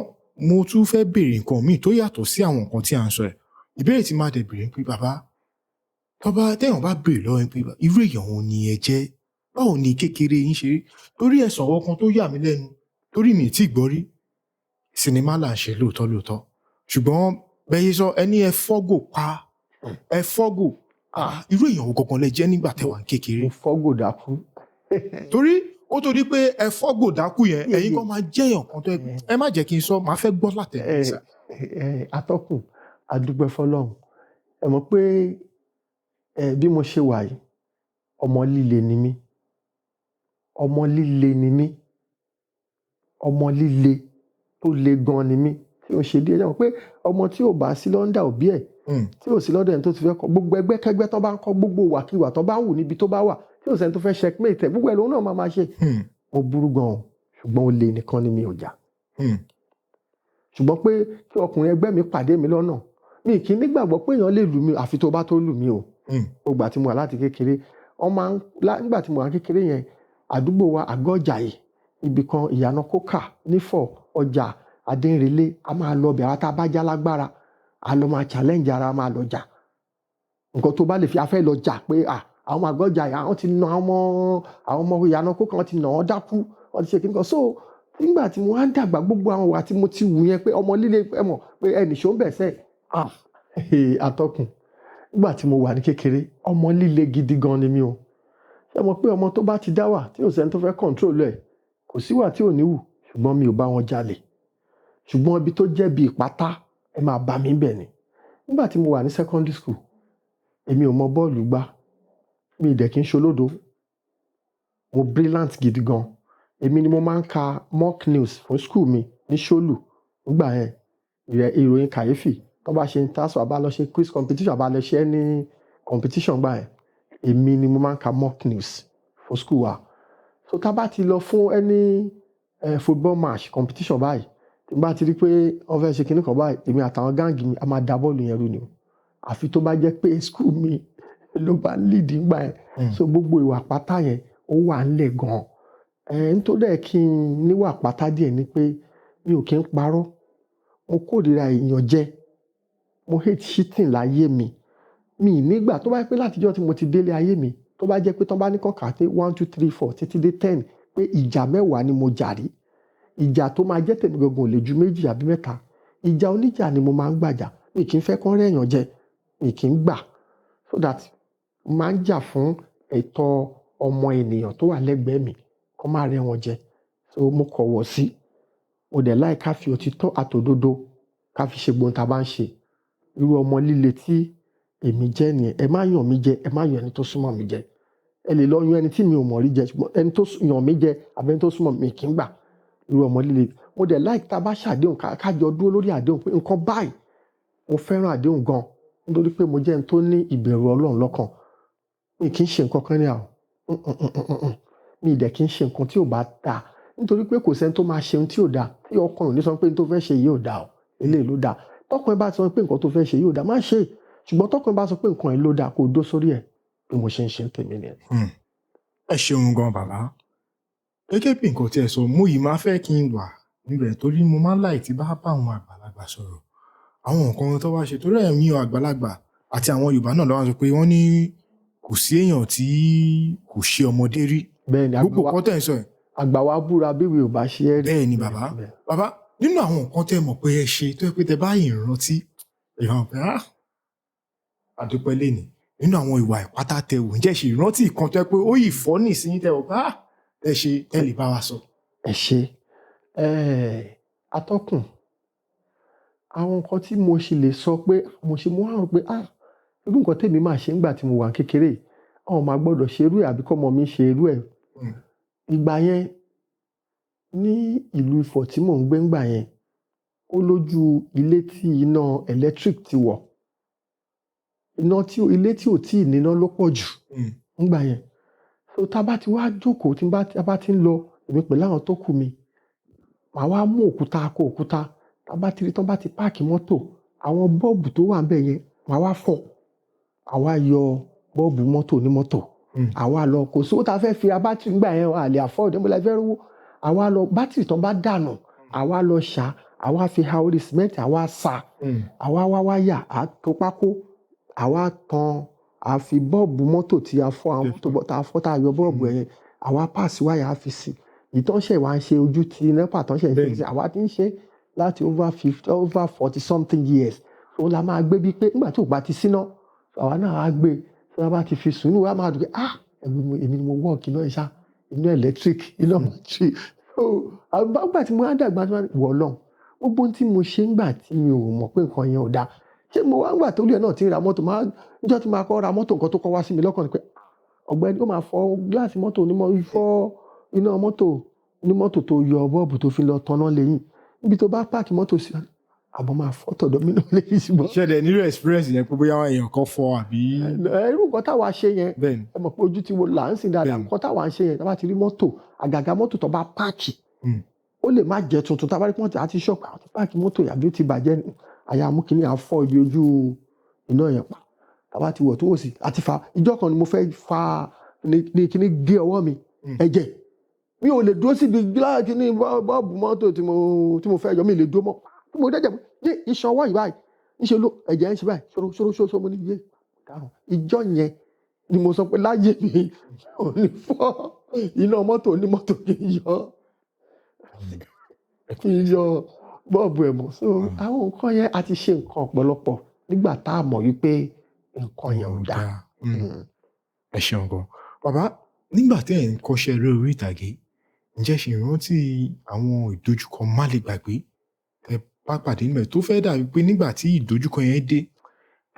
Speaker 3: mo tún fẹ́ béèrè nǹkan míì tó yàtọ̀ sí àwọn nǹkan tí à ń sọ yìí ìbéèrè tí máa dẹ̀ béèrè pé bàbá téèyàn bá béèrè lọ́wọ́ pé irú èèyàn wo ni ẹ jẹ́ báwo ni kékeré yín ṣe rí torí ẹ sọ̀rọ̀ kan tó yà mí lẹ́nu torí mi ì tí gbọ́ rí sinimá là ń ṣe lóòótọ́ ṣùgbọ́n bẹ́ẹ̀ sọ ẹni ẹ fọ́gò irú èèyàn wo gangan lẹ jẹ́ nígbà tẹ́ wà ní kékeré.
Speaker 1: mo fọ́gò dákú.
Speaker 3: torí ó tó di pé ẹ fọ́gò dákú yẹn ẹ̀yin kan máa jẹ́ èèyàn kan tó ẹ má jẹ́ kí n sọ máa fẹ́ gbọ́ látẹ̀lẹ́sà.
Speaker 1: atọ́kùn adúpẹ́ fọlọ́run ẹ mọ̀ pé bí mo ṣe wà yìí ọmọ líle ni mí ọmọ líle tó le gan ni mí tí ó ṣe díẹ̀ jẹ́ pé ọmọ tí ò bá sí lọ́ndà òbí ẹ̀ tí ò sí lọ́dọ̀ ẹni tó ti fẹ́ kọ́ gbogbo ẹgbẹ́kẹ́gbẹ́ tó bá ń kọ́ gbogbo wàkiwà tó bá ń wù níbi tó bá wà tí ò sẹ́ni tó fẹ́ checkmate ẹ̀ gbogbo ẹ̀ lòun náà máa ṣe mo burú gan o ṣùgbọ́n olè nìkan ni mi ò jà ṣùgbọ́n pé kí ọkùnrin ẹgbẹ́ mi pàdé mi lọ́nà mi kì í nígbàgbọ́ pé èèyàn lè lù mí àfi tó bá tó lù mí o gbogbo àti mo wà láti kékeré nígbà tí mo wà kékeré yẹn àdúgbò wa Àgọ́jàyè ibì kan ìyànà kókà nífọ̀ ọjà Adéǹrelé a máa lọ bẹ̀ àwọn tá a bá já lágbára a lọ máa challenge ara máa lọ jà nǹkan tó bá lè fi afẹ́ lọ jà pé àwọn Àgọ́jàyè àwọn ti nà àwọn ọmọ ìyànà kókà wọn ti nà wọ́n dákú wọ́n ti ṣe kí nǹkan so nígbà tí mo wá ń dàgbà gbogbo àwọn wà tí mo ti wù yẹn pé ọmọ líle ẹ mọ̀ pé ẹnì ṣó ń bẹ̀ sẹ́ atọ́kùn nígbà tí mo wà ní kékeré ọmọ líle gidi gan ni mi o ṣé mọ̀ pé ọmọ tó bá ti dá wà tí ò sẹ́ni tó fẹ́ control ẹ̀ kò sí wà tí ò ní wù ṣùgbọ́n mi ò bá wọn jalè ṣùgbọ́n ibi tó jẹ́ bí ìpátá ẹ máa bá mi bẹ̀ ni nígbà tí mo wà ní secondary school èmi ò mọ bọ́ọ̀lù gbá mi ì dẹ̀ kí n ṣolódo mo brilliant gidi gan èmi ni mo máa ń ka mock news fún school mi ní ṣólù nígbà yẹn ìròyìn kàyéfì tó bá ṣe ń tásù àbá lọ ṣe quiz competition àbá lọ ṣe ní competition gbà yẹn èmi ni mo máa ń ka mock news fún school wa so tá bá ti lọ fún any football match competition báyìí tí bá ti rí pé wọ́n fẹ́ ṣe kinní kan báyìí èmi àtàwọn gáàngì mi a máa da bọ́ọ̀lù yẹn rú ni o àfi tó bá jẹ́ pé school mi ló bá lead nígbà yẹn so gbogbo ìwà pátá yẹn ó wà ńlẹ̀ gan-an nítorí ẹ̀ kí n níwà pátá díẹ̀ ni pé mi ò kí ń parọ́ mo kórìíra èèyàn jẹ mo hate cheating láyé mi nígbà tó bá jẹ́ pé látijọ́ tí mo ti délé ayé mi tó bá jẹ́ pé tán bá ní kàn kà pé 1 2 3 4 títí dé 10 pé ìjà 10 ni mo jà rí. Ìjà tó máa jẹ́ tèmi gangan ò lè ju 2 àbí 3. Ìjà oníjà ni mo máa ń gbàjà. Mi kì í fẹ́ kán rẹ́yàn jẹ, mi kì í gbà. So that mo máa ń jà fún ẹ̀tọ́ ọmọ ènìyàn tó wà lẹ́gbẹ̀ẹ́ mi kó má rẹ́ wọn jẹ. So mo kọ̀wọ̀ sí. Mo dẹ̀ like ká fi òtítọ́ àtòdodo ká fi ṣe gbogbo ohun tá bá ń ṣe. Irú ọmọ líle tí èmi jẹ́ nìyẹn. Ẹ má yàn mí jẹ, ẹ má yàn ẹni tó súnmọ́ mi jẹ. Ẹ lè lọ yan ẹni tí mi ò mọ̀ rí jẹ, ṣùgbọ́n ẹni tó yàn mí jẹ àbí ẹni tó súnmọ́ mi kì í gbà. Irú ọmọ líle. Mo dẹ̀ like tá bá ṣàdéhùn ká jọ dúró lórí àdéhùn pé nǹkan báyìí. Mo fẹ́ràn àdéhùn gan nítorí pé mo jẹ́ ẹni tó ní ìbẹ̀rù Ọlọ́run lọ́kàn. Mi kì í ṣe nǹkan kan anyhow. Mi dẹ̀ kì í ṣe nǹkan tí ò bá dáa nítorí pé kò sẹ́ni tó máa ṣe ohun tí ò dáa tí ọkàn ò ní sọ pé ohun tó fẹ́ ṣe yìí ò dáa o, eléyìí ló dáa. Tọkàn ẹ bá sọ pé nǹkan tó fẹ́ ṣe yìí ò dáa, má ṣe. Ṣùgbọ́n tọkàn ẹ bá sọ pé nǹkan yìí ló dáa, kó dó sórí ẹ̀ bí mo ṣe ń ṣe tèmi nìyẹn.
Speaker 3: Ẹ ṣeun gan bàbá. Gẹ́gẹ́ bí nǹkan tí ẹ sọ, mo yìí máa fẹ́ kí n wà níbẹ̀ torí mo máa ń láì tí bá bá àwọn àgbàlagbà sọ̀rọ̀. Àwọn nǹkan tó wá ṣe torí ẹ̀yin àgbàlagbà àti àwọn Yorùbá náà ló wá sọ pé wọ́n ní kò sí èèyàn tí kò ṣe ọmọdé rí.
Speaker 1: Bẹ́ẹ̀ni,
Speaker 3: Gbogbo nǹkan tẹ́ ẹ̀ ń sọ yẹn.
Speaker 1: àgbà wa búra bí ìwé ò bá ṣe é rí.
Speaker 3: Bẹ́ẹ̀ ni bàbá. Bàbá, nínú àwọn nǹkan tẹ́ ẹ mọ̀ pé ẹ ṣe tó yẹ pé tẹ bá ìrántí ìhàn pé àdúpẹ́ lẹ́nì nínú àwọn ìwà ìpátá tẹ wò ǹjẹ́ ṣe ìrántí ìkan tó yẹ pé ó yìí fọ́ nìsín tẹ wò pé ẹ ṣe ẹ lè bá wa sọ.
Speaker 1: Ẹ ṣe atọ́kùn. Àwọn nǹkan tí mo ṣe lè sọ pé mo ṣe mú àrùn pé irú nǹkan tèmi máa ṣe nígbà tí mo wà kékeré yìí, àwọn máa gbọ́dọ̀ ṣe irú ẹ̀ àbí kọ́mọ mi ṣe irú ẹ̀. Ìgbà yẹn ní ìlú Ifọ̀ tí mò ń gbé ńgbà yẹn, ó lójú ilé tí iná electric ti wọ̀. Ilé tí ò tí ì níná ló pọ̀ jù ńgbà yẹn. So tá bá ti wá jókòó tí a bá ti ń lọ èmi pẹ̀lú àwọn tó kù mi, màá wá mú òkúta akọ òkúta. Tá bá ti rí tán bá ti páàkì mọ́tò, àwọn bọ́ọ̀bù tó wà ńbẹ̀ yẹn màá wá fọ̀. Àwa yọ bọ́ọ̀bù mọ́tò ní mọ́tò. Àwa lọ kò sí owó tá fẹ́ fi ra bátìrì ńgbà yẹn a lè afford níbo la fẹ́ rówó. Àwa lọ bátìrì tán bá dànù, àwa lọ ṣá, àwa fi ha orí sìmẹ́ǹtì, àwa sa, àwa wá wáyà, à tó pákó, àwa tan, a fi bọ́ọ̀bù mọ́tò tí a fọ́ àwọn mọ́tò tá a fọ́ tá a yọ bọ́ọ̀bù yẹn, àwa páàsì wáyà á fi sí. Ìtọ́ṣẹ̀ wa ń ṣe ojú ti NEPA tọ́ṣẹ̀ ń fi sí, àwa ti ń ṣe láti over 40 something years. So la máa gbé bíi pé nígbà tí ò bá ti síná, àwa náà á gbé. Tí wọ́n bá ti fi sùn, inú wa máa dùn pé èmi ni mo work iná ìṣá, iná electric, iná electric. So àgbà tí mo wá dàgbà wọ̀ Ọlọ́run, gbogbo ohun tí mo ṣe ńgbà tí mi ò mọ̀ pé nǹkan yẹn ò dáa. Ṣé mo wá ńgbà tó lé náà tí ń ra mọ́tò, níjọ́ tí màá kọ́ ra mọ́tò nǹkan tó kọ́ wá sí mi lọ́kàn ni pé ọ̀gbẹ́ni ó máa fọ́ gíláàsì mọ́tò fọ́ iná mọ́tò ní mọ́tò tó yọ bọ́ọ̀bù tó fi lọ tanná lẹ́yìn. Níbi tó bá páàkì mọ́tò sí, àbọ̀ máa fọ́ tọ̀dọ̀ mi náà lẹ́yìn ṣùgbọ́n.
Speaker 3: Ṣẹ̀dẹ̀ nírú experience yẹn pé bóyá èèyàn kan fọ́ àbí.
Speaker 1: Irú nǹkan táwa ṣe yẹn,
Speaker 3: Bẹ́ẹ̀ni.
Speaker 1: ẹ mọ̀ pé ojú tí mo là ń sìn dáadáa, nǹkan táwa ń ṣe yẹn, tá bá ti rí mọ́tò, àgàgà mọ́tò tó bá páàkì, ó lè má jẹ́ tuntun, tá bá rí pọ́ǹtì àti ṣọ́ọ̀pù àti páàkì mọ́tò àbí ó ti bàjẹ́, àyà mú kíní àfọ́ ibi ojú iná yẹn pa. Tá bá ti wọ̀ tó wò sí, àti fa ìjọ́ kan ni mo fẹ́ fa ní kíní gé ọwọ́ mi, ẹ̀jẹ̀. Mi ò lè dúró síbi gíláàsì ní bọ́ọ̀bù mọ́tò tí mo fẹ́ yọ, mi lè dúró mọ́. Tí mo dẹ́jẹ̀ yé iṣan ọwọ́ yìí báyìí, níṣẹ́ ló ẹ̀jẹ̀ ń ṣe báyìí, ṣòro mo ní yé. Ìjọ́ yẹn ni mo sọ pé láyé mi ò ní fọ́ iná mọ́tò onímọ́tò kí n yọ bọ́ọ̀bù ẹ̀ mọ́. So àwọn nǹkan yẹn a ti ṣe nǹkan ọ̀pọ̀lọpọ̀ nígbà tá a mọ̀ wípé nǹkan yẹn ò dáa.
Speaker 3: Ẹ ṣeun gan. Bàbá, nígbà tí ẹ̀ ń kọ́ṣẹ́ eré orí ìtàgé, ǹjẹ́ ṣe ìrántí àwọn ìdojúkọ má lè gbàgbé tẹ bá pàdé níbẹ̀ tó fẹ́ dàbí pé nígbà tí ìdojúkọ yẹn dé,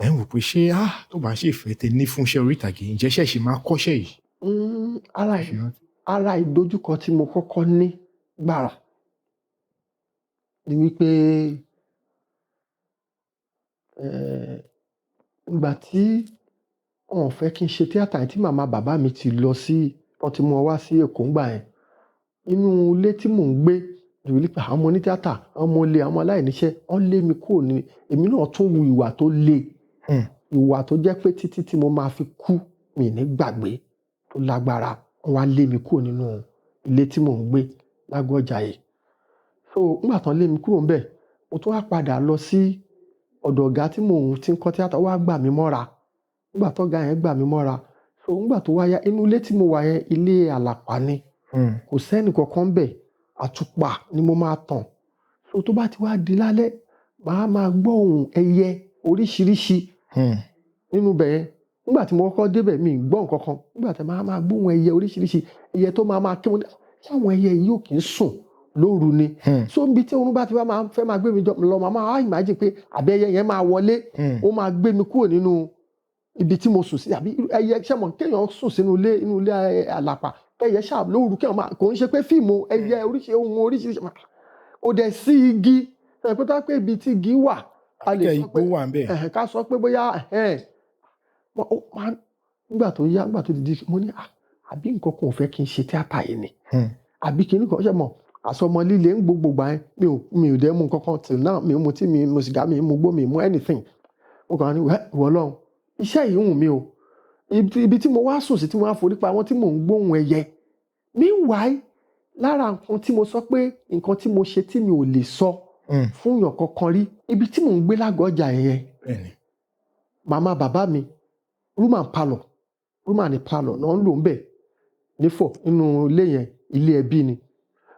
Speaker 3: ẹ̀ ń wò pé ṣé tó bá ṣe ìfẹ́ tẹ ní fún iṣẹ́ orí ìtàgé, ǹjẹ́ ṣẹ̀ṣẹ̀ máa kọ́ṣẹ́ yìí?
Speaker 1: Ara ìdojúkọ tí mo kọ́kọ́ ní gbàrà ni wípé ìgbà tí wọn ò fẹ́ kí n ṣe tíátà yẹn tí màmá bàbá mi ti lọ sí, wọ́n ti mú wọn wá sí Èkó ńgbà yẹn. Inú ilé tí mò ń gbé ìrírí pé àwọn ọmọ onítíátà, àwọn ọmọ olè, àwọn aláìníṣẹ́, wọ́n lé mi kúrò ní. Èmi náà tún wu ìwà tó le, ìwà tó jẹ́ pé títí tí mo máa fi kú mi ní gbàgbé tó lágbára. Wọ́n wá lé mi kúrò nínú ilé tí mò ń gbé l'Ágọ́jàyè. So nígbà tán lé mi kúrò ńbẹ̀, mo tún wá padà lọ sí ọ̀dọ̀ ọ̀gá tí mò ń ti ń kọ́ tíátà, ó wá gbà mí mọ́ra. Nígbà tọ́gá yẹn gbà mí mọ́ra, so nígbà tó wá yá, inú ilé tí mo wà yẹn ilé àlàpà ni. kò sẹ́ni kankan bẹ̀, àtùpà ni mo máa tàn. So tó bá ti wá di lálẹ́ màá máa gbọ́ ohùn ẹyẹ oríṣiríṣi nínú ibẹ̀ yẹn. Nígbà tí mo kọ́kọ́ débẹ̀ mi ì gbọ́ nǹkan kan, nígbà tí màá máa gbọ́ ohùn ẹyẹ oríṣiríṣi, ẹyẹ tó máa ké, mo ní ṣé àwọn ẹyẹ yìí ò kí ń sùn lóru ni? So níbi tí oorun bá ti wá máa fẹ́ máa gbé mi lọ, màá máa imagine pé àbí ẹyẹ yẹn máa wọlé, ó máa gbé mi kúrò nínú ibi tí mo sùn sí, àbí ẹyẹ ṣẹ́mọ̀ kéèyàn sùn sínú ilé àlàpà, ẹyẹ ṣáà lóru kéèyàn máa, kò ń ṣe pé fíìmù ẹyẹ ohun oríṣiríṣi kò dẹ̀ sí igi, ẹ̀ pé tó bá pé ibi tí igi wà a lè sọ pé
Speaker 3: igbó wà ń bẹ̀.
Speaker 1: ká sọ pé bóyá nígbà tó yá, nígbà tó di mo ní àbí nǹkan kan ò fẹ́ kí n ṣe tíátà yìí ni, àbí kìíní kan ṣẹ́mọ̀ àsọmọ líle ń gbogbo gbà yẹn mi ò dẹ̀ mú nǹkan kan till now, mi ò mutí, mi ò mu sìgá, mi ò mu gbó, mi ò mu anything. Mo kàn ní ìwọ Ọlọ́run iṣẹ́ yìí wù mí o, ibi tí mo wá sùn sí tí mo wá forí pa àwọn tí mò ń gbóhùn ẹyẹ. Meanwhile lára nǹkan tí mo sọ pé nǹkan tí mo ṣe tí mi ò lè sọ fún èèyàn kankan rí, ibi tí mò ń gbé lágọ̀ọ́jà yẹn màmá bàbá mi room and parlour náà ń lò ń bẹ̀ nífọ̀ nínú ilé yẹn, ilé ẹbí ni.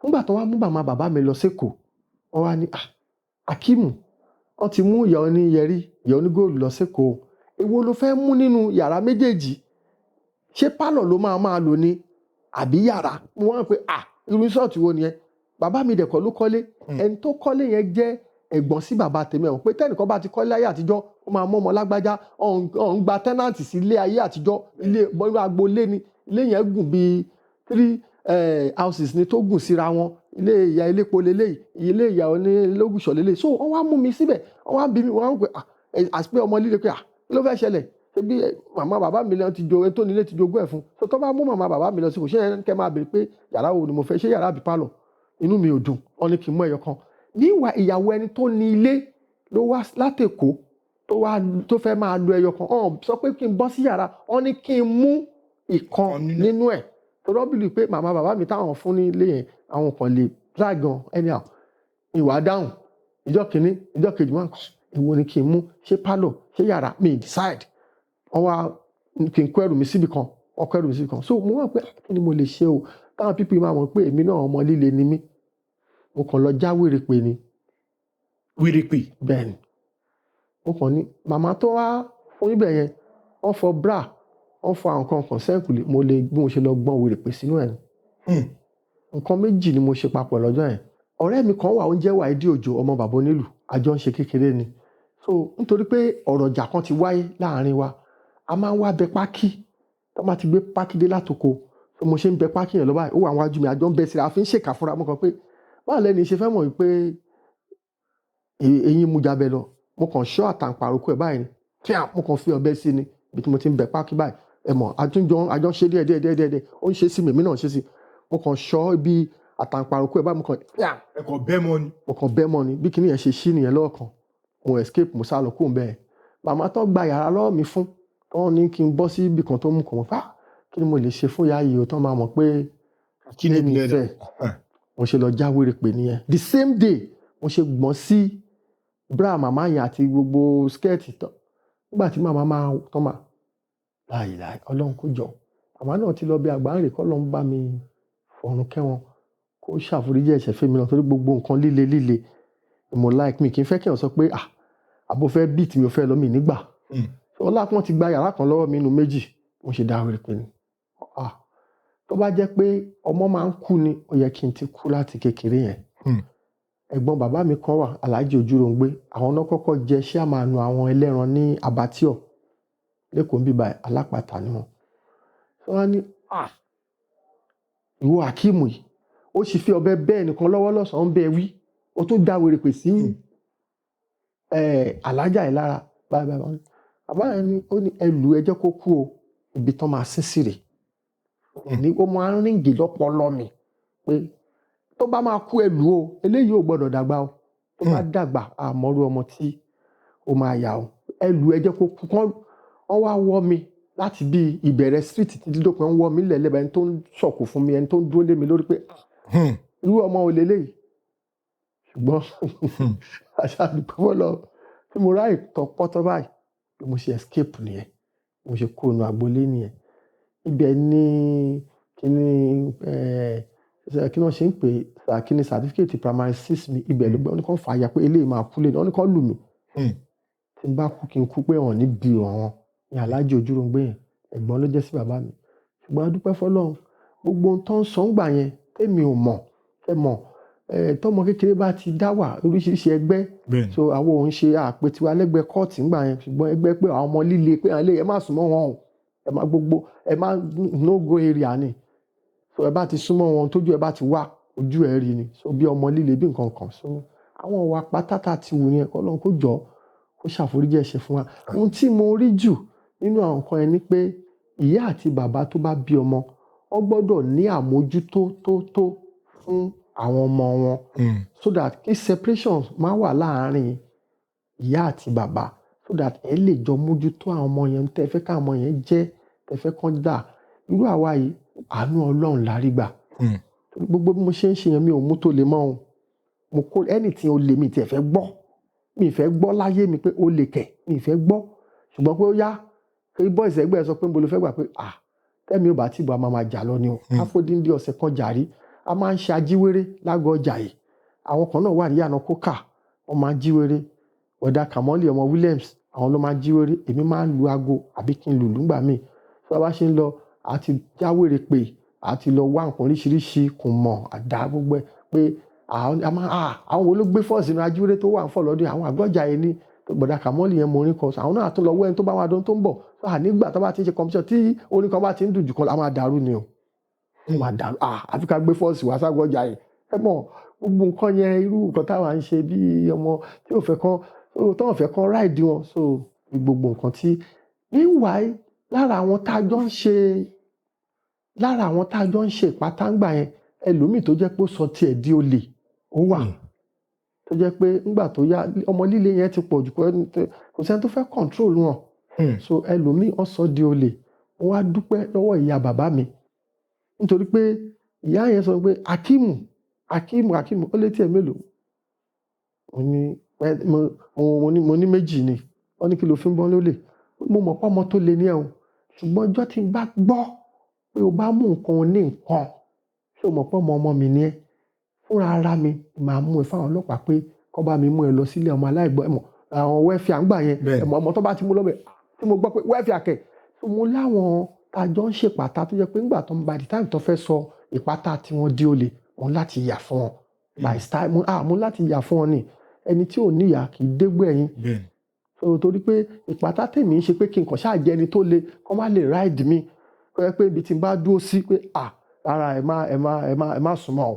Speaker 1: Nígbà tó wá mú màmá bàbá mi lọ sékòó, wọ́n wá ní Akíìmù wọ́n ti mú ìyá oníyẹrí, ìyá onígóòlù lọ sékòó, èwo ló fẹ́ mú nínú yàrá méjèèjì? Ṣé pálọ̀ ló máa lò ní àbí yàrá? Mo wá pé irú ṣọ́ọ̀tì wo nìyẹn? Bàbá mi dẹ̀kọ́ ló kọ́lé, ẹni tó kọ́lé yẹn jẹ́ ẹ̀gbọ́n sí bàbá tèmi, ẹ̀ pé tẹ́nìkan bá ti kọ́lé ayé àtijọ́ ó máa mọ́ ọmọ lágbájá, ọ̀n gba tẹ́nàntì sí ilé ayé àtijọ́, ilé agboolé ni, ilé yẹn gùn bíi 3 houses ni tó gùn síra wọn, ilé ìyá elépo lélẹ́yìí, ilé ìyá onílógùṣọ̀ lélẹ́yìí. So wọ́n wá mú mi síbẹ̀, wọ́n wá bí mi, wọ́n wá pé àti pé ọmọ líle pé kí ló fẹ́ ṣẹlẹ̀? Ṣebí màmá bàbá mi lọ ti ẹni tó nílé ti jogún ẹ̀ fún. So tó bá mú màmá bàbá mi lọ sí kò ṣe yẹn kẹ́ máa bèrè pé yàrá wo ni mo fẹ́, ṣé yàrá àbí pálọ̀? Inú mi ò dùn, wọ́n ní kí n mú ẹyọ kan. Níwà ìyàwó ẹni tó ní ilé ló wá látèkó tó fẹ́ máa lo ẹyọ kan, sọ pé kí n bọ́ sí yàrá, wọ́n ní kí n mú ìkan nínú ẹ̀. Torí wọ́n bìlì pé màmá bàbá mi táwọn fún ní ilé yẹn àwọn kan lè dragon anyhow. Ìwà dáhùn ìjọ́ kìíní ìjọ́ kejì máa ń kọ́ èwo ni kí n mú, ṣé pálọ̀ ṣé yàrá, mi decide. Wọ́n wá kí n kó ẹrù mi síbi kan, wọ́n kó ẹrù mi síbi kan. So mo wá pé kí ni mo lè ṣe o táwọn pípì máa mọ̀ pé èmi náà ọmọ líle ni mí. Mo kàn lọ já wèrèpè ni.
Speaker 3: Wèrèpè?
Speaker 1: Bẹ́ẹ̀ ni. Mo kàn ní màmá tó wá fún ibẹ̀ yẹn wọ́n fọ bra, wọ́n fọ àwọn nǹkan kan sẹ́ǹkùlé, bí mo ṣe lọ gbọ́n wèrèpè sínú ẹ̀. Nǹkan méjì ni mo ṣe papọ̀ lọ́jọ́ yẹn. Ọ̀rẹ́ mi kan wà, ó ń jẹ́ Wáídì Òjó, ọmọ bàbá onílù, àjọ ń ṣe kékeré ni. So nítorí pé ọ̀rọ̀ ìjà kan ti wáyé láàrin wa, a máa ń wá bẹ pákí, tó máa ti gbé pákí dé látoko, so mo ṣe ń bẹ pákí yẹn lọ báyìí, ó wà wájú mi, àjọ ń bẹ síra, a fi ń ṣèkà fúnra. Mo kàn pé báwo lẹ́ni ṣe fẹ́ mọ̀ wípé eyín mú jabẹ lọ. Mo kàn ṣọ́ àtàǹpàròkọ ẹ̀ báyìí ni, mo kàn fi ọ̀bẹ sí ni ibi tí mo ti ń bẹ pákí báyìí. Ẹ mọ̀ àjọ ṣe díẹ̀, ó ń ṣe sí mi, èmi náà ń ṣe sí. Mo kàn ṣọ́ ibi àtàǹpàròkọ ẹ̀ báyìí, mo kàn
Speaker 3: ẹ̀kọ́ bẹ́ mọ́ ni.
Speaker 1: Mo kàn bẹ́ mọ́ ni, bí kíní yẹn ṣe ṣí nìyẹn lọ́ọ̀kan. Mo escape, mo sá lọ kúrò bẹ́ẹ̀. Màmá tó gba yàrá lọ́wọ́ mi fún, wọ́n ní kí n bọ́ sí ibì kan tó mú kàn mọ́, kí ni mo lè ṣe fún ìyá yìí o tán máa mọ̀ pé kí ni mi fẹ́. Mo ṣe lọ já wèrèpè nìyẹn. The same day mo ṣe gbọ́n sí bra màmá yẹn àti gbogbo skẹ́ẹ̀tì tán. Nígbà tí màmá máa tán máa láìláì Ọlọ́run kó jọ. Màmá náà ti lọ bí àgbáǹrè, kọ́ lọ́n bá mi fọ̀run kẹ́wọn, kó ṣàforíjì ẹ̀ṣẹ̀ fún mi náà, torí gbogbo nǹkan líle mo like mi kì í fẹ́ kí wọ́n sọ pé àbò fẹ́ beat mi ò fẹ́ lọ mi nígbà. Ọlá pọ́n ti gba yàrá kan lọ́wọ́ mi nínú méjì, mo ṣe dá wèrèpè ni. Tó bá jẹ́ pé ọmọ máa ń kú ni, ó yẹ kí n ti kú láti kékeré yẹn. Ẹ̀gbọ́n bàbá mi kan wà, Alhaji Ojúròǹgbé, àwọn náà kọ́kọ́ jẹ chairman àwọn ẹlẹ́ran ní Abattoir lẹ́kọ̀ọ́ bíbá alápàtà ni wọn. Wọ́n á ní ìwọ Akíìmù yìí ó sì fi ọ̀bẹ bẹ́ẹ̀ nìkan lọ́wọ́ lọ́sàn-án bẹ́ẹ̀ wí, ó tún dá wèrèpè sí alájà ẹ̀ lára. Bàbá yẹn ni ó ní ẹlù ẹ jẹ́ kó kú o, ibi tán máa sín sí rè. Ní ó máa ń ríǹgì lọ́pọlọ mi pé tó bá máa kú ẹlù o, eléyìí ò gbọ́dọ̀ dàgbà o, tó bá dàgbà àmọ́rú ọmọ tí ó máa yà o, ẹlù ẹ jẹ́ kó kú. Wọ́n wá wọ́ mi láti bí ìbẹ̀rẹ̀ street títí dópin, wọ́n wọ́ mi lẹ́lẹ́bàá, ẹni tó ń sọ̀kò fún mi, ẹni tó ń dúró lé mi lórí pé irú ọmọ ò lélẹ́yìí. Ṣùgbọ́n aṣáàdùpọ̀ lọ tí mo ráyè tọpọ́tọ́ báyìí bí mo ṣe escape nìyẹn, mo ṣe kó inú agboolé nìyẹn. Ibẹ̀ ni kíní kí wọ́n ṣe ń pè kíní certificate primary 6 mi ibẹ̀ ló gbé wọn ní kàn fàáyà pé eléyìí máa kú lé wọn ní kàn lù mí tí n bá kú kí n kú pé wọn ní bí ọ̀ràn ní Aláàjì Ojúròǹgbé yẹn ẹ̀gbọ́n ló jẹ́ sí bàbá mi ṣùgbọ́n a dúpẹ́ fọlọ́run gbogbo ohun tó ń sọ ń gbà yẹn tèmi ò mọ̀ ẹ mọ̀ tọmọ kékeré bá ti dá wà oríṣiríṣi ẹgbẹ́ so àwọn òun ṣe àpè tiwa lẹ́gbẹ́ kóòtù ńgbà yẹn ṣùgbọ́n ẹgbẹ́ pé àwọn ọmọ líle pé àwọn ilé ẹ má súnmọ́ wọn o ẹ má gbogbo ẹ má no go area ni so ẹ bá ti súnmọ́ wọn tójú ẹ bá ti wá ojú ẹ rí ni so bí ọmọ líle bí nǹkan kan so àwọn ìwà pátátá ti wù yẹn kọ́lọ́run kó jọ kó ṣàforíjì ẹ̀ṣẹ̀ fún wa ohun tí mo rí jù nínú àwọn nǹkan yẹn ni pé ìyá àti bàbá tó bá bí ọmọ wọ́n gbọ́dọ̀ ní àmójútó tó fún àwọn ọmọ wọn so that kí separation má wà láàárín ìyá àti bàbá so that ẹ lè jọ mójútó àwọn ọmọ yẹn tẹ́ fẹ́ ká ọmọ yẹn jẹ́ tẹ́ fẹ́ kán dà irú àwa yìí àánú Ọlọ́run lárí gbà gbogbo bí mo ṣe ń ṣe yẹn mi ò mú tó lè mọ́ o mo kó anything ó lè mi tiẹ̀ fẹ́ gbọ́ mi fẹ́ gbọ́ láyé mi pé ó lè kẹ̀ mi fẹ́ gbọ́ ṣùgbọ́n pé ó yá kí boys ẹgbẹ́ sọ pé ń bolo fẹ́ gbà pé tẹ́mi ò bá tìbọ̀ a máa jà lọ ni o áfódíndí ọ̀sẹ̀ kan jàrí a máa ń ṣe ajíwéré lágọ̀ọ́ ọjà yìí àwọn kan náà wà ní yànà kókà wọ́n máa ń jíwéré ọ̀dà Kàmọ́lì ọmọ Williams àwọn ló máa ń jíwéré èmi máa ń lu aago àbí kí n lùlù ńgbà míì tí wọ́n bá ṣe ń lọ àti jáwèrè pé àti lọ wá nǹkan oríṣiríṣi kò mọ̀ àdá gbogbo ẹ̀ pé àwọn wo ló gbé fọ́ọ̀sì inú ajíwéré tó wà ń fọ̀ lọ́dún àwọn àgọ́jà yẹn ní gbọ̀dà Kàmọ́lì yẹn mo orin kan àwọn náà tún lọ wọ́ ẹni tó bá wà dán tó ń bọ̀ nígbà tó bá ti ń ṣe competition tí orin kan bá ti ń dùn jù kan a máa dàrú ni o wọ́n máa dàrú àfi ká gbé fọ́ọ̀sì wá ságọ́jà yẹn ẹ mọ̀ gbogbo nǹkan yẹn irú nǹkan táwa ń ṣe bí ọmọ tí ò fẹ́ kán ráìdì wọn so gbogbo nǹkan tí meanwhile lára àwọn tá a jọ ń ṣe ìpátángbà yẹn ẹlòmíì tó jẹ́ pé ó sọ tiẹ̀ di olè ó wà tó jẹ́ pé nígbà tó yá ọmọ líle yẹn ti pọ̀ jù kò sẹ́ni tó fẹ́ control wọn so ẹlòmíì ó sọ di olè wọ́n wá dúpẹ́ lọ́wọ́ ìyá bàbá mi nítorí pé ìyá yẹn sọ pé Akimu ó létí ẹ̀ mélòó mo ní méjì ni wọ́n ní kí ló fi ń bọ́ lólè mo mọ̀ pé ọmọ tó le ní ẹ̀ o ṣùgbọ́n ọjọ́ tí n bá gbọ́ pé o bá mú nǹkan ní nǹkan ṣé o mọ̀ pé ọmọ mi ni ẹ́ fúnra ara mi máa mú ẹ fáwọn ọlọ́pàá pé kọ́ bá mi mú ẹ lọ sílé ọmọ aláìgbọ́ ẹ̀mọ́ àwọn wẹ́fì àgbà yẹn ẹ̀mọ́ ọmọ tó bá ti mú lọ́bẹ̀ tí mo gbọ́ pé wẹ́fì àkẹ́ tó mo láwọn tajọ́ ń ṣèpàtà tó jẹ́ pé nígbà tó ń ba the time tó fẹ́ sọ ìpátá tí wọ́n di olè mo láti yà fún wọn by style mo láti yà fún wọn ni ẹni tí ò níyà kì í dégbò ẹ̀yìn so torí pé ìpátá tèmi ń ṣe pé kí n kàn ṣáà jẹ́ ẹni tó le kọ́ má lè ride mi kọ́ yẹ pé ibi tí n bá dúró sí pé ara ẹ má súnmọ́ o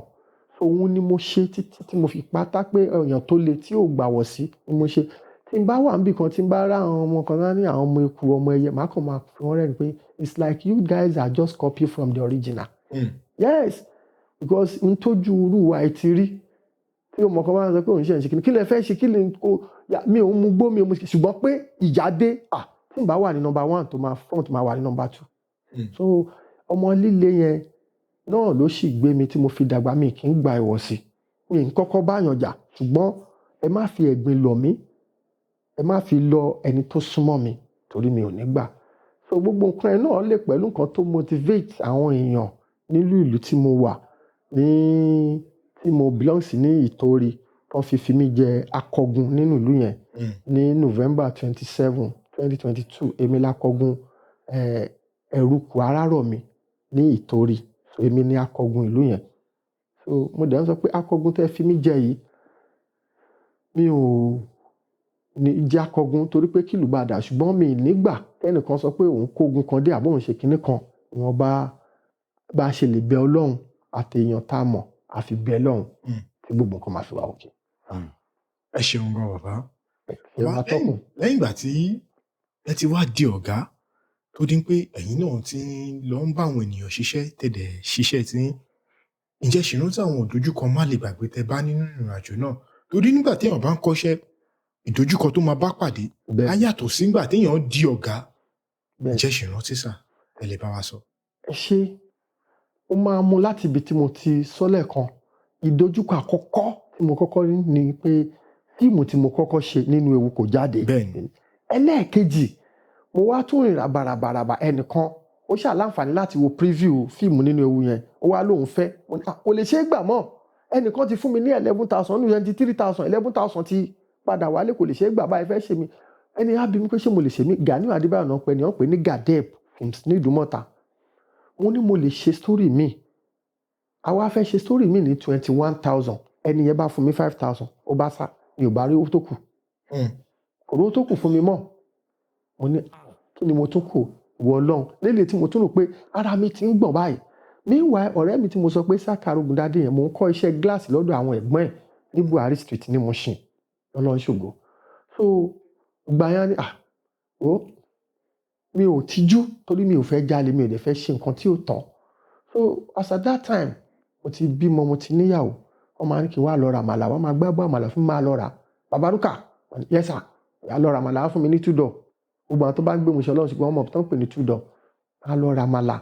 Speaker 1: so òun ni mo ṣe títí tí mo fi pátá pé èèyàn tó le tí ò gbàwọ̀ sí ni mo ṣe tí n bá wà níbì kan tí n bá rá àwọn ọmọ kan náà ní àwọn ọmọ eku ọmọ ẹyẹ màá kàn máa fi wọ́n rẹ́rìn pé it's like you guys are just copy from the original yes because n tójú irú wa ẹ ti rí tí ọmọ kan bá ń sọ pé òun ṣe ń ṣe kí lè fẹ́ ṣe kí lè kó mi ò mú gbó mi ò mú ṣùgbọ́n pé ìjà dé tí n bá wà ní number 1 tó máa front máa wà ní number 2 so ọmọ líle yẹn náà ló sì gbé mi tí mo fi dàgbà mi kì í gba ìwọ̀sí mi ń kọ́kọ́ báyàn jà ṣùgbọ́n ẹ má fi ẹ̀gbin lọ̀ mí ẹ má fi lọ ẹni tó súnmọ́ mi torí mi ò ní gbà so gbogbo nǹkan ẹ náà lè pẹ̀lú nǹkan tó motivate àwọn èèyàn nílùú ìlú tí mo wà tí mo belong sí ní Ìtorí tó fi mí jẹ akọgun nínú ìlú yẹn ní November 27 2022 èmi lákọgun ẹ̀rùkù Arárọ̀mí ní Ìtorí so èmi ní akọgun ìlú yẹn so mo dẹ̀ ń sọ pé akọgun tẹ́ fi mí jẹ yìí mi ò ní jẹ́ akọgun torí pé kìlú bá dà ṣùgbọ́n mi nígbà kẹ́nìkan sọ pé òun kógun kan dé àbóhùn ṣe kinní kan wọn bá ṣe lè bẹ Ọlọ́run àti èèyàn tá a mọ̀ àfi bẹ Ọlọ́run tí gbogbo nǹkan máa fi wà òkè.
Speaker 3: ẹ ṣeun gan bàbá lẹ́yìn ìgbà tí ẹ ti wá di ọ̀gá tó dín pé ẹ̀yin náà ti lọ ń bá àwọn ènìyàn ṣiṣẹ́ tẹ̀dẹ̀ ṣiṣẹ́ tí ǹjẹ́ ṣìrántí àwọn ìdojúkọ má lè gbàgbé tẹ bá nínú ìrìnàjò náà torí nígbà téèyàn bá ń kọ́ṣẹ́ ìdojúkọ tó máa bá pàdé á yàtọ̀ sí nígbà téèyàn di ọ̀gá ǹjẹ́ ṣìrántí sà ẹ lè bá wa sọ.
Speaker 1: ẹ ṣe ó máa mú láti ibi tí mo ti sọ lẹ́ẹ̀kan ìdojúkọ àkọ́kọ́ tí mo kọ́kọ́ rí ni pé fíìmù tí mo kọ́kọ́ ṣe nínú ewu kò jáde ẹlẹ́ẹ̀kejì mo wá tún rìn ràbàràbàràbà ẹnìkan ó ṣáà láǹfààní láti wo preview fíìmù nínú ewu yẹn ó wá lóun fẹ́ kò lè ṣe é gbà mọ́ ẹnìkan ti fún mi ní 11,000 nínú 23,000 11,000 ti padà wálé kò lè ṣe é gbà báyìí fẹ́ ṣe mí ẹni á bí mi pé ṣé mo lè ṣe mí Ganiu Adébáyọ̀ náà pé ni wọ́n pè ní Gadeb films ní Ìdúmọ̀tà mo ní mo lè ṣe story mi àwa fẹ́ ṣe story mi ní 21,000 ẹni yẹn bá fún mi 5,000 ó bá sá mi ò bá rí owó tó kù kò rí owó tó kù fún mi mọ́ mo ní kí ni mo tún kù wọ Ọlọ́run lélẹ̀ tí mo tún rò pé ara mi ti ń gbọ̀n báyìí meanwhile ọ̀rẹ́ mi tí mo sọ pé Saka Arogundade yẹn mo ń kọ́ iṣẹ́ gíláàsì lọ́dọ̀ àwọn ẹ̀gbọ́n ẹ̀ ní Buhari Street ní Mushin Ọlọ́run ṣògo so ìgbà yẹn ni mi ò tijú torí mi ò fẹ́ jalè mi ò dẹ̀ fẹ́ ṣe nǹkan tí ò tọ́ so as at that time mo ti bímọ mo ti níyàwó wọ́n máa ní kí n wá lọ ra àmàlà wọ́n máa gbábọ́ àmàlà fún mi máa lọ rà Baba Ruka yes sir ìyá lọ ra àmàlà fún mi ní 2 door gbogbo àwọn tó bá ń gbé Mushin Ọlọ́run ṣùgbọ́n wọ́n mọ̀ tó ń pè ní 2 door máa lọ ra àmàlà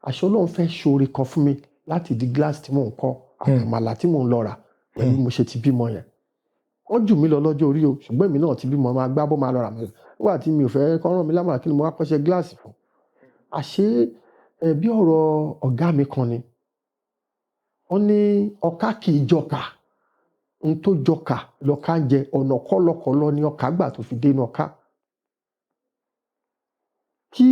Speaker 1: àṣọ Ọlọ́run fẹ́ ṣoore kan fún mi láti di gíláàsì tí mò ń kọ́ àmàlà tí mò ń lọ rà pẹ̀lú mo ṣe ti bímọ yẹn wọ́n jù mí lọ lọ́jọ́ orí o ṣùgbọ́n èmi náà ti bímọ máa gbábọ́ máa lọ rà àmàlà nígbà tí mi ò fẹ́ kọ́ ràn mí lámàlà kí ni mo wá kọ́ṣẹ́ gíláàsì fún àṣé bí ọ̀rọ̀ ọ̀gá mi kan ni wọ́n ní ọ̀ká kì í jọkà n tó jọkà lọ́ka ń jẹ ọ̀nà kọ́lọ́kọ́lọ́ ni ọ̀ká gbà tó fi dénú ọ̀ká kí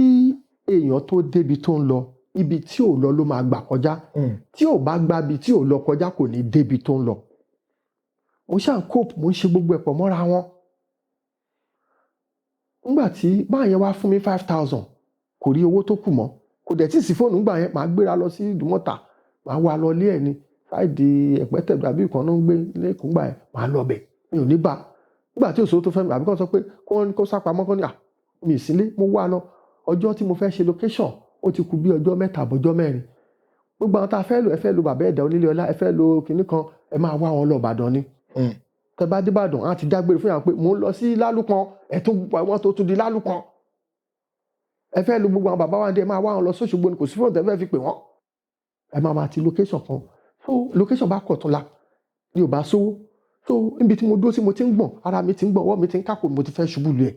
Speaker 1: èèyàn tó débi tó ń lọ ibi tí ò lọ ló máa gbà kọjá tí ò bá gbà bí tí ò lọ kọjá kò ní débi tó ń lọ mo ṣáà ń cope mo ń ṣe gbogbo ẹ̀pọ̀ mọ́ra wọn nígbà tí báyẹn wá fún mi 5,000 kò rí owó tó kù mọ́ kò dẹ̀ tí ì sí fóònù nígbà yẹn màá gbéra lọ sí Ìdúmọ̀tà màá wá lọ ilé ẹ̀ ní sáìdì Ẹ̀pẹ́tẹ̀dù àbí ìkan náà ń gbé lẹ́kùn gbà yẹn màá lọ bẹ̀ mi ò ní bá nígbà tí òṣòro tó fẹ́ mi àbí kàn sọ pé kó sápamọ́ kó ní mi ì sílé mo wá lọ ọjọ́ tí mo fẹ́ ṣe location ó ti kù bí ọjọ́ 3 àbọ̀jọ́ 4 gbogbo àwọn tá a fẹ́ lò ẹ fẹ́ lo bàbá ẹ̀dá onílé ọlá ẹ fẹ́ lo kinní kan ẹ máa wá wọn lọ Ìbàdàn ni tẹ bá dé Ìbàdàn á ti dágbére fún yàrá pé mò ń lọ sí Lálùpọ̀n ẹ tó wọn tó tún di Lálùpọ̀n ẹ fẹ́ lo gbogbo àwọn bàbá wa dé ẹ máa wá wọn lọ s'Óṣogbo ni kò sí fóònù tẹ fẹ́ fi pè wọ́n ẹ máa ti location kan so location bá kọ̀ tún la ni ò bá sówó so níbi tí mo dúró sí mo ti ń gbọ̀n ara mi ti ń gbọ̀n ọwọ́ mi ti ń kákò mo ti fẹ́ ṣubú lu ẹ̀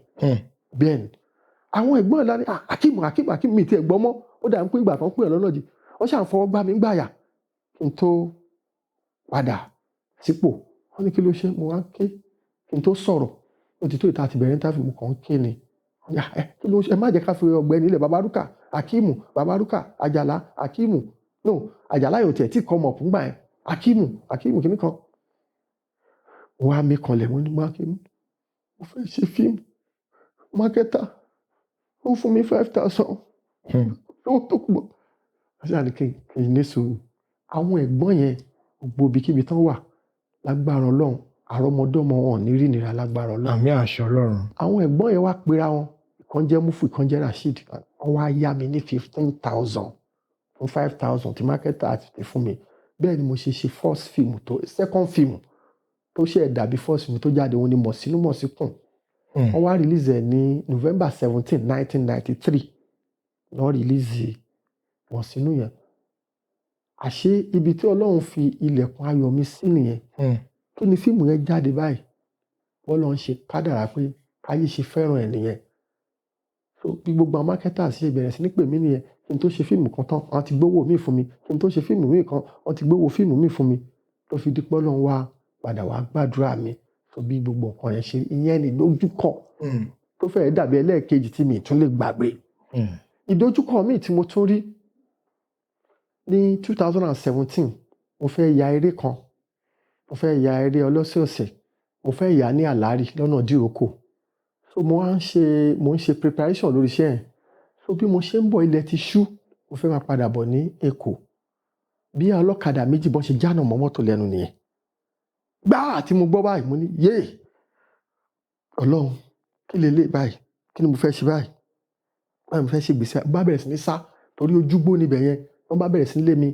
Speaker 1: bẹ́ẹ̀ ni àwọn ẹ̀gbọ́n ẹ̀ lárí Akeem mi ti ẹ̀gbọ́n mọ́ ó dà ń pín ìgbà kan pín ẹ̀ lọ́nà jì wọ́n ṣàn fọwọ́ gbá mi ń gbàyà kí n tó padà sípò wọ́n ní kí ló ṣe mo wá ń ké kí n tó sọ̀rọ̀ ó ti tó ìta àti bẹ̀rẹ̀ interview mo kàn ń ké ni kí ló ṣe ẹ má jẹ́ ká fi ọ̀gbẹ́ni ilẹ̀ Baba Ruka Akeem Baba Ruka Àjàlá Akeem no Àjàlá yóò tiẹ̀ tí kọ́ ọmọ fún gbà yẹn Akeem kìíní kan wọ́n á mi kanlẹ̀ wọ́n ní Akeem mo fẹ́ ṣe fíìmù mákẹ́tà ó fún mi 5,000 ó tó kù bọ̀ ṣáà ní kí n ní sùúrù àwọn ẹ̀gbọ́n yẹn gbogbo ibikíbi tán wà lágbára Ọlọ́run àrọ́mọdọ́mọ wọn ní rí nira lágbára Ọlọ́run
Speaker 3: àmì àṣẹ Ọlọ́run
Speaker 1: àwọn ẹ̀gbọ́n yẹn wá pera wọn ìkan jẹ́ Mufu ìkan jẹ́ Rasheed wọ́n wá yá mi ní 15,000 fún 5,000 tí mákẹ́tà àti ti fún mi bẹ́ẹ̀ ni mo ṣe first film second film tó ṣe dàbí first film tó jáde wọn ni Mọ̀sínú Mọ̀síkùn wọ́n wá release ẹ̀ ní November 17 1993 wọ́n release Mọ̀sínú yẹn àṣé ibi tí Ọlọ́run fi ilẹ̀kùn ayọ̀ mi sí nìyẹn kí ni fíìmù yẹn jáde báyìí bọ́lọ́run ṣe kádàrá pé káyé ṣe fẹ́ràn ẹ̀ nìyẹn so bí gbogbo àwọn marketers ṣe bẹ̀rẹ̀ sí ní pè mí nìyẹn kí n tó ṣe fíìmù kan tán wọ́n ti gbówó mi fún mi kí n tó ṣe fíìmù mi kan wọ́n ti gbówó fíìmù mi fún mi tó fi dípọ́ lọ́n wá padà wá gbàdúrà mi so bí gbogbo nǹkan yẹn ṣe ìyẹn ni ìdojúkọ tó fẹ́ẹ́ dàbí ẹlẹ́ẹ̀kejì tí mi tún lè gbàgbé ìdojúkọ mi tí mo tún rí ní 2017 mo fẹ́ ya eré kan mo fẹ́ ya eré ọlọ́sẹ̀ọ̀sẹ̀ mo fẹ́ yà ní Àlárí lọ́nà Díròkò so mo ń ṣe preparation lórí iṣẹ́ yẹn so bí mo ṣe ń bọ̀ ilẹ̀ ti ṣú mo fẹ́ máa padà bọ̀ ní Èkó bí ọlọ́kadà méjì bọ́n ṣe jánà mọ́ mọ́tò lẹ́nu nìyẹn gbáà tí mo gbọ́ báyìí mo ní yéè Ọlọ́run kí lè lè báyìí kí ni mo fẹ́ ṣe báyìí mo fẹ́ ṣe gbèsè bá bẹ̀rẹ̀ sí ní sá torí ojúgbó níbẹ̀ yẹn wọ́n bá bẹ̀rẹ̀ sí ní lé mi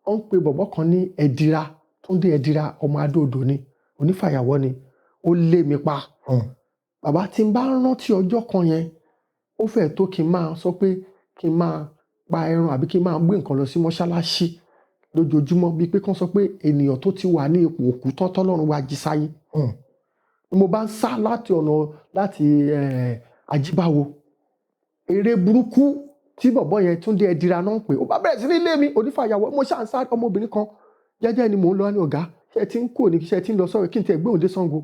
Speaker 1: wọ́n ń pe bọ̀bọ́ kan ní Ẹ̀dìrà Túndé Ẹ̀dìrà ọmọ Adóodò ni onífàyàwọ́ ni ó lé mi pa bàbá tí n bá rántí ọjọ́ kan yẹn ó fẹ́ tó kí n máa sọ pé kí n máa pa ẹran àbí kí n máa gbé nǹkan lọ sí mọ́ṣáláṣí lójoojúmọ́ bíi pé kán sọ pé ènìyàn tó ti wà ní ipò òkú tọ́lọ́run wá jí sáyé ni mo bá ń sá láti Ajíbáwo eré burúkú tí bọ̀bọ́ yẹn Túndé Ẹdira náà ń pè ó bá bẹ̀rẹ̀ sí ní lé mi onífàyàwọ́ mo ṣáà ń sáré ọmọbìnrin kan jẹ́jẹ́ ni mò ń lọ ní ọ̀gá ṣe ti ń kúrò ní ṣe ti ń lọ sọ́rọ̀ kí n tẹ̀ gbé òun dé Ṣàngó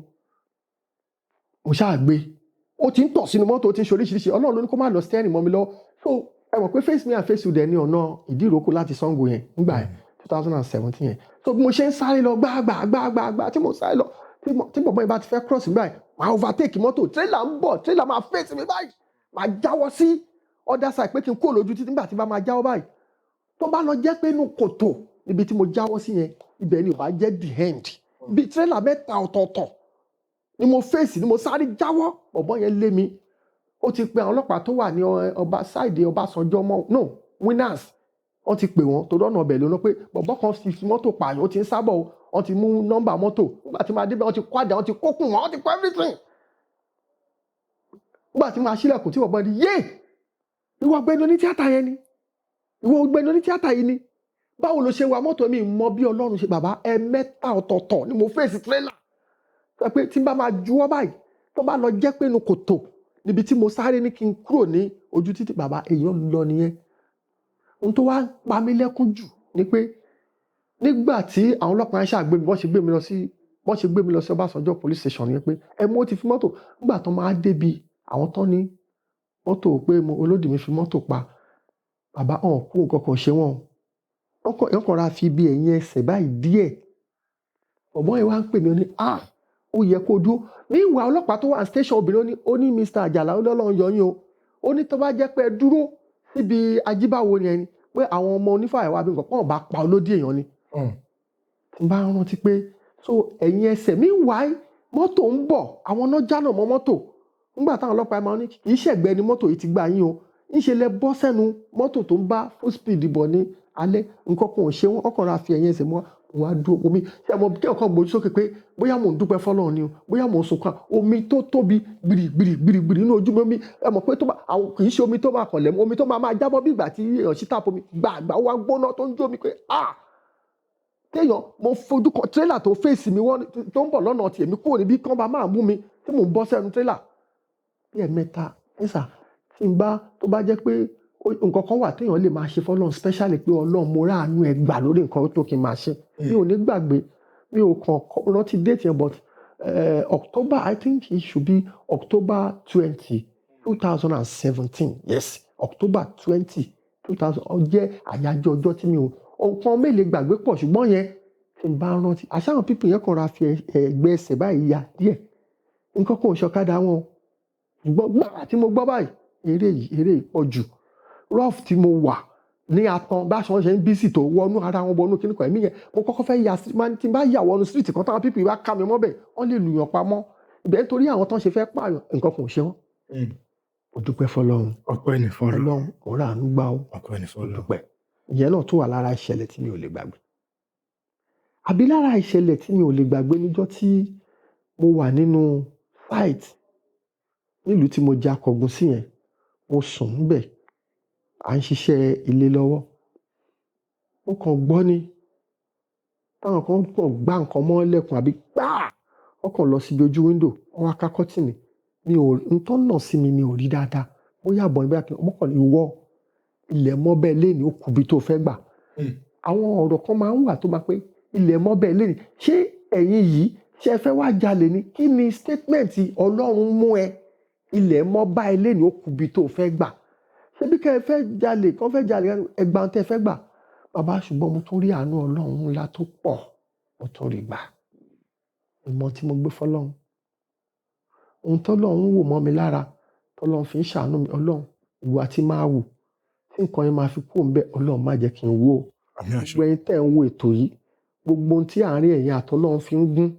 Speaker 1: mo ṣáà gbé ó ti ń tọ̀ sínú mọ́tò ó ti ń ṣe oríṣiríṣi Ọlọ́run ló ní kó má lọ steering mọ́ mi lọ so ẹ mọ̀ pé face me and face you dẹ̀ ní ọ̀nà Ìdíròkò láti Ṣàngó yẹn nígbà yẹn 2017 yẹn so bí mo ṣe ń sáré lọ gbàgbà tí mo sáré lọ tí bọ̀bọ́ yẹn bá ti fẹ́ cross nígbà yẹn máa overtake mọ́tò trailer ń bọ̀ trailer máa face mi báyìí máa jáwọ́ sí other side pé kí n kó lójú títí nígbà tí bá máa jáwọ́ báyìí tó bá lọ jẹ́ pé inú kòtò níbi tí mo jáwọ́ sí yẹn ibẹ̀ ni ò bá jẹ́ the end bí trailer mẹ́ta ọ̀tọ̀ọ̀tọ̀ ni mo face ni mo sáré jáwọ́ bọ̀bọ́ yẹn lé mi ó ti pe àwọn ọlọ́pàá tó wà ní ọba ṣáìdì Ọbásanjọ́ mọ́ no winners wọ́n ti pè wọ́n tó dọ́nà ọbẹ̀ lónà pé bọ̀bọ́ kan fi mọ́tò pààyàn ó ti ń sábọ̀ wọ́n ti mú nọ́mbà mọ́tò nígbà tí máa débẹ̀ wọ́n ti kwádà wọ́n ti kókùn wọ́n ti kọ́ everything nígbà tí máa ṣílẹ̀kùn tí bọ̀bọ́ ni yé ìwọ ọ̀gbẹ́ni onítíátà yẹn ni ìwọ ọ̀gbẹ́ni onítíátà yìí ni báwo ló ṣe wa mọ́tò mi mọ bí Ọlọ́run ṣe bàbá ẹ̀mẹ́ta ọ̀tọ̀ọ̀tọ̀ ni mo fèsì tírélà sọ pé tí n bá máa juwọ́ báyìí tó bá lọ jẹ́ pé inú kòtò níbi tí mo sáré ní kí n kúrò ní ojú títì bàbá èèyàn lọ nìyẹn ohun tó wá pa mí lẹ́kún jù ni pé nígbà tí àwọn ọlọ́pàá ṣàgbé mi bọ́n ṣe gbé mi lọ sí Ọbásanjọ́ police station yẹn pé ẹ mú ó ti fi mọ́tò nígbà tó máa débi àwọn tán ní mọ́tò pé olódì mi fi mọ́tò pa bàbá hàn kú nǹkan kan ṣe wọ́n ọkàn ra fi bí ẹ̀yìn ẹsẹ̀ báyìí díẹ̀ ọ̀bọ̀n yẹn wá ń pè mí ó ní ó yẹ kó dúró ní ìwà ọlọ́pàá tó wà ní station obìnrin ó ní Mr. Àjàlá Ọlọ́run yọ yín o ó ní tó bá jẹ́ pé ẹ dúró síbi ajíbáwo yẹn ni pé àwọn ọmọ onífàyàwọ́ àbí nǹkan pọ́n bá pa olódì èèyàn ni tí n bá rántí pé so ẹ̀yìn ẹsẹ̀ mi wá mọ́tò ń bọ̀ àwọn náà jánà mọ́ mọ́tò nígbà táwọn ọlọ́pàá máa ní kì í ṣẹ̀gbẹ́ ni mọ́tò yìí ti gbà yín o ńṣe lẹ bọ́ sẹ́nu mọ́tò tó ń bá full speed bọ̀ ní alẹ́ nǹkan kan ò ṣe wọ́n ọkàn ra fi ẹ̀yìn ẹsẹ̀ mọ́ wá dúró omi ṣe mo kí ọkàn gbòjú sókè pé bóyá mò ń dúpẹ́ fọ́lọ́run ni o bóyá mò ń sunkún omi tó tóbi gbìrìgbìrì nínú ojú mi ẹ mọ̀ pé àwọn kì í ṣe omi tó máa kọ̀lẹ̀ omi tó máa jábọ́ bí ìgbà tí èèyàn ṣí tàpọ̀ mi gbàgbà wá gbóná tó ń jó mi pé téèyàn mo fojú kan tírélà tó fèsì mi wọ́n tó ń bọ̀ lọ́nà tiẹ̀ mi kúrò níbí kán bá máa mú mi tí mò ń bọ́ sẹ́nu tírélà bí ẹ̀mẹ́ta ẹ̀sà tí n bá tó bá jẹ́ pé nǹkan kan wà téèyàn lè máa ṣe fọ́lọ́run specially pé Ọlọ́run mo ráàánú ẹ gbà lórí nǹkan tó kí n máa ṣe mi ò ní gbàgbé mi ò kàn rántí date yẹn but October I think it should be October 20, 2017 yes October 20, 2000 ó jẹ́ àyájọ́ ọjọ́ tí mi ò nǹkan mélòó gbàgbé pọ̀ ṣùgbọ́n yẹn tí n bá rántí àṣàwọn pípì yẹn kàn ra fi ẹgbẹ́ ẹsẹ̀ báyìí ya díẹ̀ nǹkan kan ò ṣọ̀kadà wọn ṣùgbọ́n gbàrà tí mo gbọ́ báyìí eré yìí pọ̀ jù rough tí mo wà ní atan bá aṣọ ṣe ń bí sí tó wọnú ara wọn wọnú kíní kan ẹ̀mí yẹn mo kọ́kọ́ fẹ́ ya tí n bá yà wọnú street kan táwọn pípì wá ká mi mọ́bẹ̀ wọ́n lè lùyàn pamọ́ ibẹ̀ nítorí àwọn tán ṣe fẹ́ pààyàn nǹkan kan ò ṣe wọ́n. mo dúpẹ́ fọlọ́run
Speaker 3: ọpẹ́ ní fọlọ́run
Speaker 1: Ọlọ́run mo rà ánú gbà ó
Speaker 3: ọpẹ́ ní fọlọ́run
Speaker 1: dúpẹ́ ìyẹn náà tún wà lára ìṣẹ̀lẹ̀ tí mi ò lè gbàgbé àbí lára ìṣẹ̀lẹ̀ tí mi ò lè gbàgbé níjọ́ tí mo wà nínú fight nílùú tí mo jẹ́ akọgun sí yẹn mo sùn níbẹ̀ à ń ṣiṣẹ́ ilé lọ́wọ́ mo kàn gbọ́ ni táwọn kan kàn gbá nǹkan mọ́ lẹ́kùn àbí gbáà wọ́n kàn lọ síbi ojú wíńdò wọ́n wá ká kọ́tìnì mi ò ń tọ́ nà sí mi mi ò rí dáadáa bóyá àbọ̀ nígbà kí ọmọ kan ní wọ́ ilẹ̀ mọ́ bẹ́ẹ̀ léèní ó kùbi tó fẹ́ gbà àwọn ọ̀rọ̀ kan máa ń wà tó máa pé ilẹ̀ mọ́ bẹ́ẹ̀ léèní ṣé ẹ̀yin yìí ṣé ẹ fẹ́ wá jalè ni kí ni statement Ọlọ́run mú ẹ ilẹ̀ mọ́ bá ẹ léèní ó kùbi tó fẹ́ gbà ṣé bí kẹ́ ẹ fẹ́ jalè kán fẹ́ jalè ẹgbàá tẹ́ fẹ́ gbà bàbá ṣùgbọ́n mo tún rí àánú Ọlọ́run ńlá tó pọ̀ mo tún rí gbà ìmọ̀ tí mo gbé fọlọ́run ohun tọ́lọ́run wò mọ́ mi lára tọ́lọ́run fi ń ṣàánú mi Ọlọ́run ìwà tí máa wù tí nǹkan yẹn máa fi kú òǹbẹ Ọlọ́run má jẹ́ kí n wò ó gbogbo ẹ̀yin tẹ́ ń wo ètò yìí gbogbo ohun tí àárín ẹ̀yin àtọ́lọ́run fi ń gún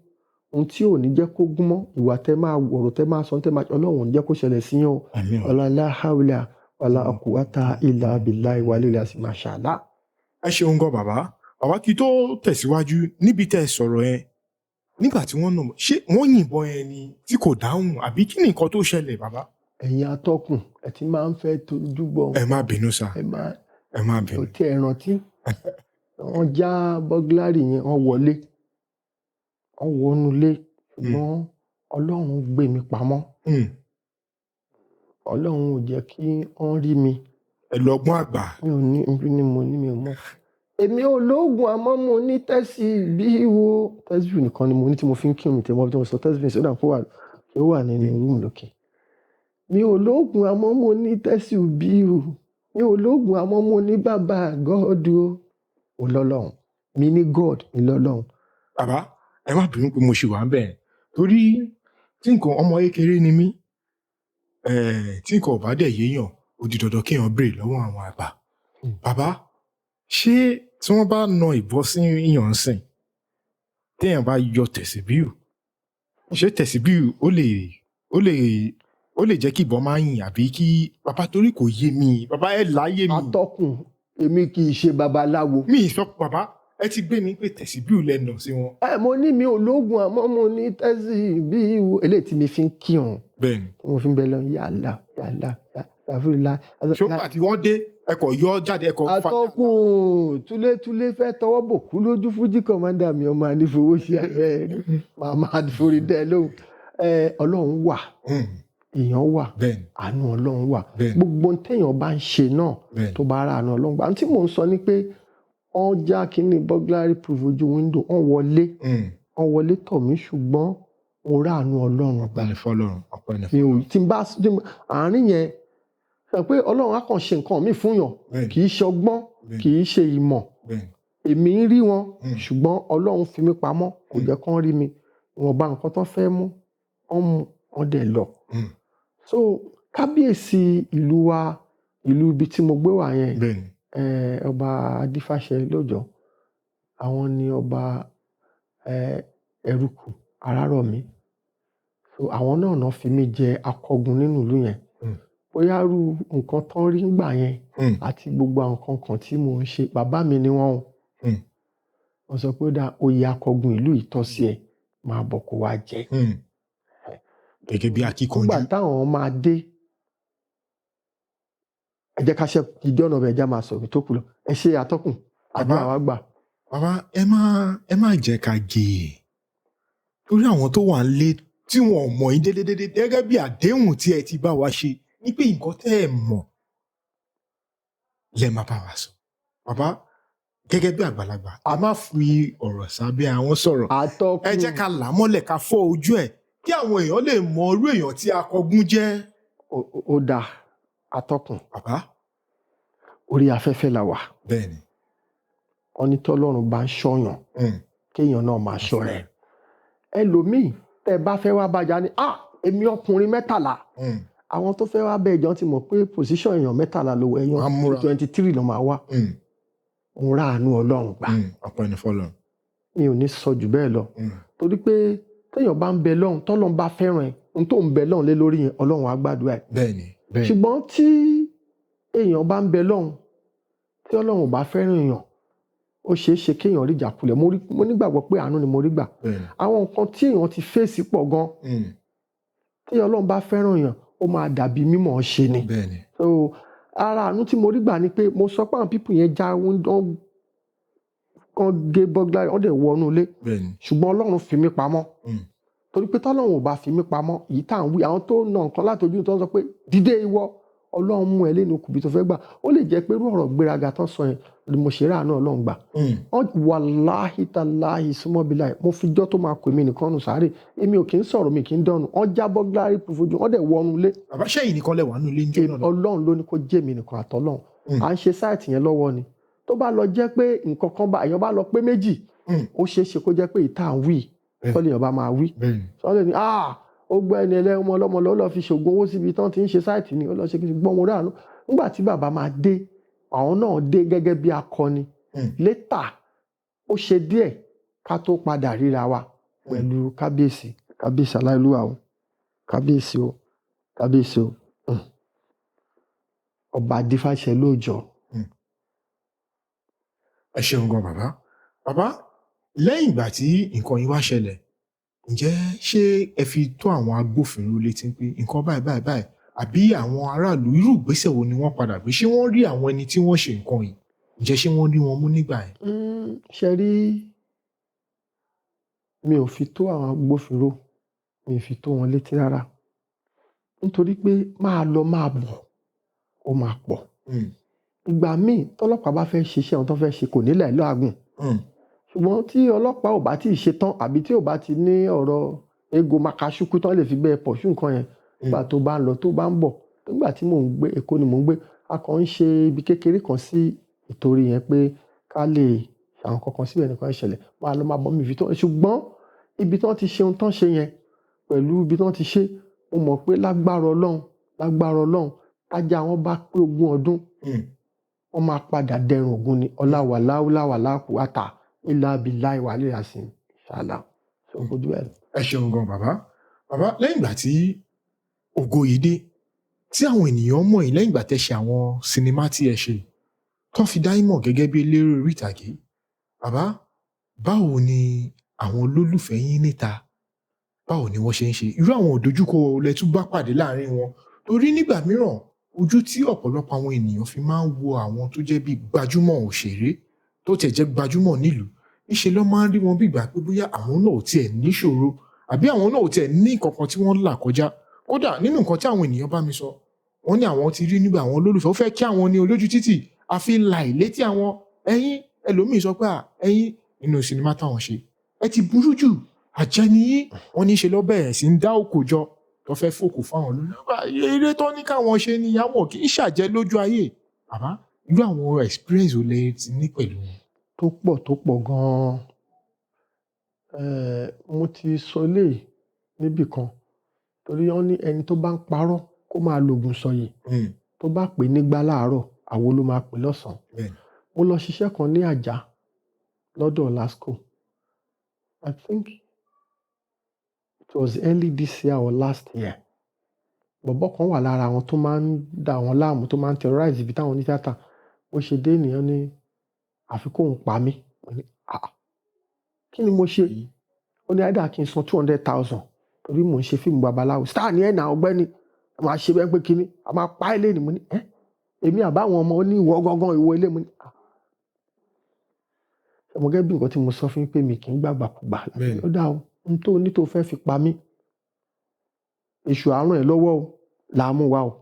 Speaker 1: ohun tí ò ní jẹ́ kó gún mọ́ ìwà tẹ́ máa wù ọ̀rọ̀ tẹ́ máa sọ tẹ́ máa Ọlọ́run ò ní jẹ́ kó ṣẹlẹ̀ sí yín o ọlọ́lá haúlà wàlá ọkùwátà ìlà àbìlà ìwàlẹ̀ àti màṣàlá.
Speaker 3: ẹ ṣeun gan bàbá kí tó tẹ̀síwájú níbi tẹ́ ẹ sọ̀rọ̀ yẹn nígbà tí wọ́n nà ṣé wọ́n yìnbọn yẹn ni tí kò dáhùn àbí kí ni nǹkan tó ṣẹlẹ̀ bàbá.
Speaker 1: ẹ̀yin atọ́kùn ẹ ti máa ń fẹ́ tójú bọ̀.
Speaker 3: ẹ má bínú sá ẹ má bínú.
Speaker 1: kò tí ẹ rántí wọ́n já bọ́gílárì yẹn wọ́n wọlé wọ́n wọnú ilé ṣùgbọ́n Ọlọ́run gbé mi pamọ́ Ọlọ́run ò jẹ́ kí wọ́n rí mi
Speaker 3: ẹ lọ́gbọ́n àgbà.
Speaker 1: mi ò ní ibi ni mo ní mi ò mọ̀. èmi ò lóògùn àmọ́ mo ní tẹ́sí bí wo tẹ́sí nìkan ni mo ní tí mo fi ń kírun tèmọ́ bí mo sọ tẹ́sí sí ó dà kó wà nínú rúùmù lókè. mi ò lóògùn àmọ́ mo ní tẹ́sí bí o mi ò lóògùn àmọ́ mo ní bàbá God o lọ́lọ́run mi ní God mi lọ́lọ́run.
Speaker 3: Bàbá ẹ má bínú pé mo ṣì wà ń bẹ̀ torí tí nǹkan ọmọ kékeré ni mí tí nǹkan ò bá dẹ̀ yéèyàn ó di dandan kéèyàn béèrè lọ́wọ́ àwọn àgbà. Bàbá ṣé tí wọ́n bá na ìbọn sí yàn ń sìn téèyàn bá yọ tẹ̀síbíù ṣé tẹ̀síbíù ó lè jẹ́ kí ìbọn máa yìn àbí kí bàbá torí kò yé mi bàbá ẹ láyé mi.
Speaker 1: atọ́kùn èmi kì í ṣe babaláwo.
Speaker 3: mi ì sọ bàbá ẹ ti gbé mi pé tẹ̀síbíù lẹ́nu sí wọn.
Speaker 1: mo ní mi ò lóògùn àmọ́ mo ní tẹ́sí bí wo eléyìí tí mi fi ń kírun.
Speaker 3: bẹ́ẹ̀ni.
Speaker 1: mo fi ń bẹ lọ yàlá àfúrúlá.
Speaker 3: ṣọ́pà tí wọ́n dé ẹkọ̀ yọ jáde ẹkọ̀.
Speaker 1: atọ́kùn túlétúlé fẹ́ tọwọ́ bò kú lójú fújì kọ́mándà mi ọmọ ànífowóṣe màmá àdìforí dẹ́ lóhùn. ọlọ́run wà èèyàn wà àánú ọlọ́run wà gbogbo téèyàn bá ń ṣe náà tó bá ra àánú ọlọ́run gbà. tí mò ń sọ ni pé wọ́n já kínní burglary proof ojú window wọ́n wọlé tọ̀ mí ṣùgbọ́n mo rá àánú ọlọ́run gbà. tí n bá àárín yẹn sọ pé ọlọ́run á kàn ṣe nǹkan míì fún yàn kì í ṣe ọgbọ́n kì í ṣe ìmọ̀ èmi ń rí wọn ṣùgbọ́n ọlọ́run fi mí pamọ́ kò jẹ́ kán rí mi ìwọ̀nba nǹkan tó fẹ́ mú wọ́n dẹ̀ lọ. so kábíyèsí ìlú wa ìlú ibi tí mo gbé wà yẹn ọba adífàṣẹ lọ́jọ́ àwọn ni ọba ẹrùkù arárọ̀mí so àwọn náà fi mí jẹ akọgun nínú ìlú yẹn bóyá rú nǹkan tán rí gbà yẹn àti gbogbo àwọn nǹkan kan tí mò ń ṣe bàbá mi ni wọ́n sọ pé oyè akọgun ìlú ìtọ́sí ẹ̀ máa bọ̀ kó wá jẹ.
Speaker 3: gẹ́gẹ́ bí akíkanjú.
Speaker 1: nígbà táwọn máa dé ẹ jẹ́ ká ṣe ìdí ọ̀nà ọ̀bẹ ẹja máa sọ̀rọ̀ tó kù lọ ẹ ṣe atọ́kùn àbí àwa gbà.
Speaker 3: bàbá ẹ má jẹ́ ká gé e torí àwọn tó wà nílé tí wọn ò mọ̀ yín dédédédé gẹ́gẹ́ bí àdéhùn tí ẹ ti bá wa ṣe ní pé nǹkan tẹ́ ẹ mọ̀ lẹ máa bá wa sọ. bàbá gẹ́gẹ́ bí àgbàlagbà a má fi ọ̀rọ̀ sábẹ́ àwọn sọ̀rọ̀ ẹ jẹ́ ká là mọ́lẹ̀ ká fọ́ ojú ẹ̀ kí àwọn èèyàn lè mọ irú èèyàn tí akọgun jẹ́.
Speaker 1: ó dáa atọ́kùn.
Speaker 3: bàbá.
Speaker 1: orí afẹ́fẹ́ la wà.
Speaker 3: bẹ́ẹ̀ni.
Speaker 1: wọ́n ní tọ́lọ́run bá ń ṣọ́yàn kéèyàn náà máa ṣọ́ rẹ̀. ẹlòmíì tẹ́ bá fẹ́ wá bájà ni èmi ọkùnrin 13 àwọn tó fẹ́ wá bẹ́ẹ̀ jọ ti mọ̀ pé pòsíṣàn èèyàn 13 ló wọ èèyàn 23 ló máa wá. ń ra àánú ọlọ́run gbà.
Speaker 3: ọ̀pọ̀ ẹni fọlọ́.
Speaker 1: mi ò ní sọ jù bẹ́ẹ̀ lọ torí pé téèyàn bá ń bẹ lọ́hùn tọ́lọ́run bá fẹ́ràn ẹ̀ n tó ń bẹ lọ́hùn lé lórí yẹn ọlọ́run á gbàdúrà ẹ̀.
Speaker 3: bẹ́ẹ̀ni.
Speaker 1: ṣùgbọ́n tí èèyàn bá ń bẹ lọ́hùn tí ọlọ́run ò bá fẹ́ràn èèyàn ó ṣeé ṣe kéèyàn rí ìjákulẹ̀ mo nígbàgbọ́ pé àánú ni mo rí gbà. àwọn nǹkan tí èèyàn ti fèsì pọ̀ gan tí ọlọ́run bá fẹ́ràn èèyàn ó máa dàbí mímọ̀ ọ́ ṣe ni. so ara àánú tí mo rí gbà ni pé mo sọ pé àwọn pípù yẹn já kan gé burglary wọ́n dẹ̀ wọnú ilé ṣùgbọ́n ọlọ́run fi mí pamọ́ torí pé tọ́lọ́run ò bá fi mí pamọ́ èyí tá à ń wí àwọn tó na nǹkan látọjú tó ń sọ pé dídé ìwọ ọlọ́run mú ẹ lẹ́nu kùbí tó fẹ́ gbà ó lè jẹ́ pé irú ọ̀rọ̀ gbéraga tó sọ yẹn ni mo ṣe ráàánú ọlọ́run gbà. wàláhì tàláhì súnmọ́bìláì mo fi jọ́ tó máa kó èmi nìkan nù sáré èmi ò kì í sọ̀rọ̀ mi kì í dọ̀nù wọ́n já burglary proof ojú wọ́n dẹ̀ wọnú ilé.
Speaker 3: bàbá sẹ́yìn nìkan lẹ̀ wà nínú ilé ń jẹ́ náà.
Speaker 1: ọlọ́run ló ní kó jẹ́ mi nìkan àtọ́lọ́run à ń ṣe sáìtì yẹn lọ́wọ́ ni tó bá lọ jẹ́ pé nǹkan kan bá èèyàn bá lọ pé méjì ó ṣeé ṣe kó jẹ́ pé ìta ń wí kọ́lé èèyàn bá máa wí sọ́lé ni ó gbọ́ ẹni ẹlẹ́mọ ọlọ́mọ ló lọ́ọ́ fi ṣògùn owó síbi tán ti ń ṣe sáìtì ni ó lọ́ọ́ ṣe kí n gbọ́ mo ráàánú nígbà tí bàbá máa dé àwọn náà dé gẹ́gẹ́ bí akọni létà ó ṣe díẹ̀ ká tó padà ríra wa pẹ̀lú kábíyèsí aláìlúwà o kábíyèsí o ọba adífàṣẹ lóòjọ́.
Speaker 3: ẹ ṣeun gan bàbá lẹ́yìn ìgbà tí nǹkan yìí wá ṣẹlẹ̀ ǹjẹ́ ṣé ẹ fi tó àwọn agbófinró létí pé nǹkan báyìí àbí àwọn aráàlú irú ìgbésẹ̀ wo ni wọ́n padà gbé ṣé wọ́n rí àwọn ẹni tí wọ́n ṣe nǹkan yìí ǹjẹ́ ṣé wọ́n rí wọn mú nígbà yẹn.
Speaker 1: ṣe rí mi ò fi tó àwọn agbófinró mi ò fi tó wọn létí rárá nítorí pé máa lọ máa bọ̀ ó máa pọ̀ ìgbà míì tọ́lọ́pàá bá fẹ́ ṣiṣẹ́ ohun tó fẹ́ ṣe kò nílẹ̀ lọ́àgùn ṣùgbọ́n tí ọlọ́pàá ò bá tí ì ṣe tán àbí tí ò bá ti ní ọ̀rọ̀ ego makashuku tán lè fi bẹ́ẹ̀ pọ̀ ṣú nǹkan yẹn nígbà tó bá ń lọ tó bá ń bọ̀ nígbà tí mò ń gbé Èkó ni mò ń gbé a kàn ń ṣe ibi kékeré kan sí ìtorí yẹn pé ká lè ṣàwọn kankan síbẹ̀ nìkan ìṣẹ̀lẹ̀ máa lọ máa bọ́ mi fi tó ṣùgbọ́n ibi tí wọ́n ti ṣe ohun tán ṣe yẹn pẹ̀lú ibi tí wọ́n ti ṣe mo mọ̀ pé lágbára Ọlọ́run tájà wọn bá pé 20 ọdún wọ́n máa padà dẹrùn ògún ni ọláwàláwàláwàlá kùwátà ilà abilà ìwàlẹ̀ àsìn ṣáàlà ṣòkòjú ẹ̀.
Speaker 3: ẹ ṣeun gan bàbá lẹ́yìn ìgbà tí ògo yìí dé tí àwọn ènìyàn mọ̀ yín lẹ́yìn ìgbà tẹ́ ṣe àwọn sinimá tí ẹ ṣe tó fi dá yín mọ̀ gẹ́gẹ́ bí eléré orí ìtàgé bàbá báwo ni àwọn olólùfẹ́ yín níta báwo ni wọ́n ṣe ń ṣe irú àwọn òdojúkọ lẹ tún bá pàdé láàrin wọn torí nígbà mìíràn ojú tí ọ̀pọ̀lọpọ̀ àwọn ènìyàn fi máa ń wo àwọn tó jẹ́ bí gbajúmọ̀ òṣèré tó tẹ̀ jẹ́ gbajúmọ̀ nílùú níṣẹ́ ló máa ń rí wọn bí ìgbà pé bóyá àwọn náà ò tiẹ̀ níṣòro àbí àwọn náà ò tiẹ̀ ní kankan tí wọ́n là kọjá kódà nínú nǹkan tí àwọn ènìyàn bá mi sọ wọ́n ní àwọn ti rí nígbà àwọn olólùfẹ́ ó fẹ́ kí àwọn ní olójú títì àfi la ìlétí àwọn ẹ̀yin ẹlòmíì sọ pé ẹ̀yin nínú sinimá táwọn ṣe ẹ ti burú jù àjẹniyí wọ́n ní ṣe lọ bẹ̀rẹ̀ sí ń dá òkò jọ tó fẹ́ fòkò fáwọn olólùfẹ́ eré tó ní káwọn ṣe ni àwọn kì í ṣàjẹ́ lójú ayé àbá irú àwọn experience ò lè ti ní pẹ̀lú wọn.
Speaker 1: tó pọ̀ gan-an mo ti sọ eléyìí níbì kan torí wọ́n ní ẹni tó bá ń parọ́ kó máa lògùn sọ̀yè tó bá pè nígbà láàárọ̀ àwo ló máa pè lọ́sàn-án mo lọ ṣiṣẹ́ kan ní Àjà lọ́dọ̀ Lasco I think it was early this year or last year bọ̀bọ́ kan wà lára àwọn tó máa ń dà wọ́n láàmú tó máa ń terrorize ibi táwọn onítíátà bó ṣe dé ènìyàn ní àfi kóun pa mí kí ni mo ṣe ó ní àìdá kí n san 200,000 torí mò ń ṣe fíìmù babaláwo star ni ẹ̀ nà ọgbẹ́ni ẹ máa ṣe bẹ́ẹ̀ pé kíní a máa pa ilé ni mo ní èmi àbáwọn ọmọ ó ní ìwọ gangan ìwọ ilé mo ní ọmọ gẹ́gẹ́ bí nǹkan tí mo sọ fún pé mi kì í gbàgbàkúgbà ó dá o n tó ní tó fẹ́ fi pa mí èṣù àárùn ẹ̀ lọ́wọ́ o là á mú wa o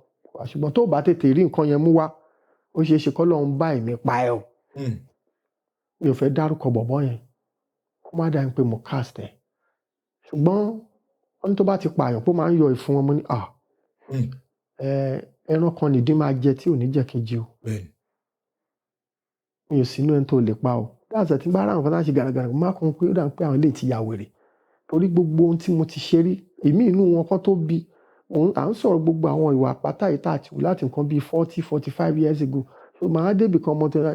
Speaker 1: ṣùgbọ́n tó bá tètè rí nǹkan yẹn mú wa ó ṣeé ṣe kọ́ lọ́n bá ẹ̀mí pa ẹ o mi ò fẹ́ dárúkọ bọ̀bọ́ yẹn kó má dà ní pé mo cast ẹ̀ ṣùgbọ́n wọ́n ní tó bá ti pààyàn kó máa ń yọ ìfun ọmọ ní ẹran kan nìdí máa jẹ tí ò ní jẹ kejì o mi ò sínú ẹni tó lè pa o dáàsẹ̀ tí bá ráhùn kan láti gàràgàrà má kún pé ó dà pé àwọn ilé ti ya wèrè torí gbogbo ohun tí mo ti ṣe rí èmi inú wọn kan tó bí à ń sọ̀rọ̀ gbogbo àwọn ìwà àpáta yìí tá àti wù láti nǹkan bíi 40-45 years ago so màá débì kan ọmọ tó rà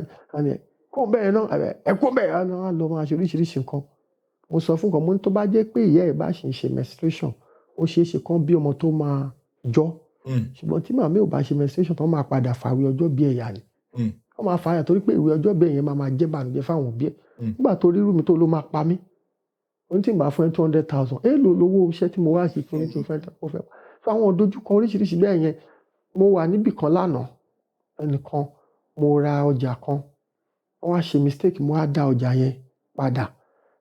Speaker 1: kó bẹ́ẹ̀ náà ẹ kó bẹ́ẹ̀ náà lọ máa ṣe oríṣiríṣi nǹkan mo sọ fún kan mo ní tó bá jẹ́ pé ìyá ẹ̀ bá ṣe ń ṣe menstruation ó ṣeé ṣe kán bí ọmọ tó máa jọ́ ṣùgbọ́n tí màmí ò bá ṣe menstruation tó máa padà fàwé ọjọ́ bí ẹ̀yà ni wọ́n máa fàáyà torí pé ìwé ọjọ́ bí ẹ̀yẹn máa jẹ́ bànújẹ́ fáwọn òbí ẹ̀ nígbà tó rí rúmi tó ló máa pa mí ó ní tí n bá fún ẹ 200,000 èèlò lówó iṣẹ́ tí mo wá sí fún ní tí mo fẹ́ fẹ́ so àwọn òdojúkọ oríṣiríṣi bẹ́ẹ̀ yẹn mo wà níbì kan lánàá ẹnìkan mo ra ọjà kan wọ́n wá ṣe mistake mo wá dá ọjà yẹn padà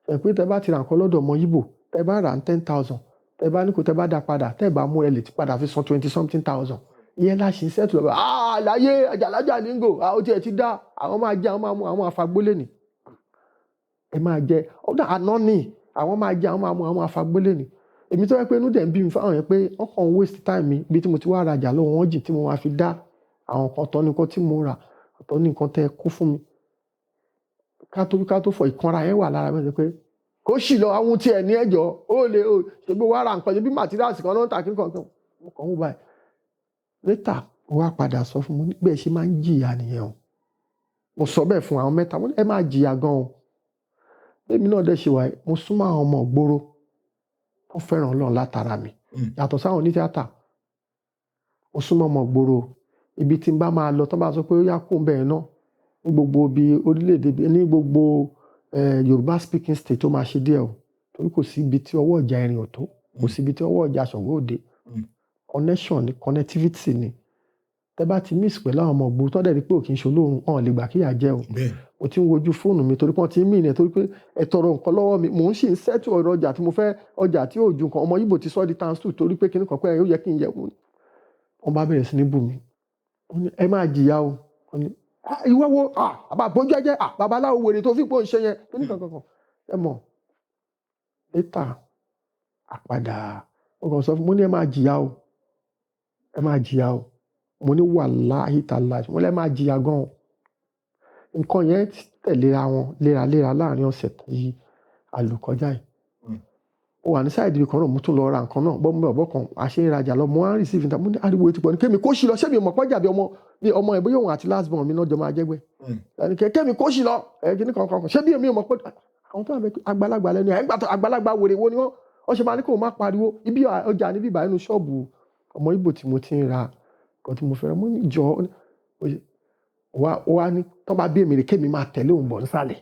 Speaker 1: ẹ̀ pé tẹ bá ti ra nǹkan lọ́dọ̀ ọmọ Yíbò tẹ bá rà 10,000 tẹ bá ní kó tẹ bá dá padà tẹ bá mú ẹ lè ti padà fi san 20-something thousand ìyẹn la ṣe ń sẹ́tù lọ́wọ́ láyé àjàlájà níngò ó tiẹ̀ ti dá àwọn máa jẹ àwọn máa mú àwọn afagbólé ni ẹ máa jẹ ọ̀dà àná ni àwọn máa jẹ àwọn máa mú àwọn afagbólé ni èmi tó yẹ pé inú dẹ̀ ń bí mi fáwọn yẹn pé wọ́n kàn ń waste time mi bí tí mo ti wá rajà lọ́wọ́ wọn jì tí mo máa fi dá àwọn kan tọ́ nìkan tí mo rà ọ̀tọ̀ nìkan tẹ́ kú fún mi ká tó fọ ìkanra yẹn wà lára mi pé kó sì lọ àwọn tí ẹ ní ẹjọ́ ó lè ó ṣe gbé wàrà nǹkan ṣe bí materials kan ló ń tà kí nǹkan mo kàn ń báyìí later mo wá padà sọ fún mi bẹ́ẹ̀ ṣe máa ń jìyà nìyẹn o mo sọ bẹ́ẹ̀ fún àwọn mẹ́ta mo ní ẹ máa jìyà gan o èmi náà dẹ̀ ṣe wáyé mo súnmọ́ àwọn ọmọ ìgboro tó fẹ́ràn Ọlọ́run látara mi yàtọ̀ sáwọn onítíátà mo súnmọ́ ọmọ ìgboro ibi tí n bá máa lọ tó bá sọ pé ó yá kó bẹ́ẹ̀ náà ní gbogbo ibi orílẹ̀-èdè ní gbogbo Yorùbá speaking state tó máa ṣe díẹ̀ o torí kò sí ibi tí ọwọ́ ọjà irin ò tó kò sí ibi tí ọwọ́ ọjà Ṣàngó òde connection ni connectivity ni tẹ bá ti miss pẹ̀lú àwọn ọmọ ògbó tó dẹ̀ rí pé òkè ń ṣolóorun ọ̀n lè gbà kíyà jẹ́ o mo ti ń wojú fóònù mi torí pé wọ́n ti ń mìíràn torí pé ẹ tọrọ nǹkan lọ́wọ́ mi mò ń ṣì ń sẹ́tù ọ̀rọ̀ ọjà tí mo fẹ́ ọjà tí ò ju nǹkan ọmọ Yíbò ti sọ́ di times 2 torí pé kíní kan pé ó yẹ kí n yẹ wọ́n bá bẹ̀rẹ̀ sí ní bù mí ẹ máa jìyà o ìwọ wo bàbá bójú ẹjẹ babaláwo wèrè tó fi pò ń ṣe yẹn tó ní kankan ẹ mọ̀ létà àpadà mo kàn sọ fún mo ní ẹ máa jìyà o mo ní wàláhì tàláhì mo lẹ́ máa jìyà gan nǹkan yẹn tẹ̀léra wọn léraléra láàrin ọ̀sẹ̀ tí a lò kọjá yìí ó wà ní sáìdì kan náà mo tún lọ ra nǹkan náà bọ́ kan àṣẹ ìrajà lọ mo wá ń receive níta mo ní ariwo ti pọ̀ ní kémi kó ṣì lọ ṣé mi mọ̀ pọ́jà bí ọmọ ẹ̀ bóyá òun àti last born mi náà jọ máa jẹ́gbẹ́ kémi kó ṣì lọ kíní kankan ṣé bí èmi mọ̀ pé àwọn tó wà bẹ àgbàlagbà lẹ́nu ẹ̀ ńgbà tó àgbàlagbà wèrè wo ni wọ́n ṣe máa ní kó má pariwo ibi ọjà níbí ìbá inú ṣọ́ọ̀bù ọmọ Ìgbò tí mo ti ń ra nǹkan tí mo fẹ́ ra mo ní jọ wá ní tó bá bí èmi rè kémi máa tẹ̀lé òun bọ̀ nísàlẹ̀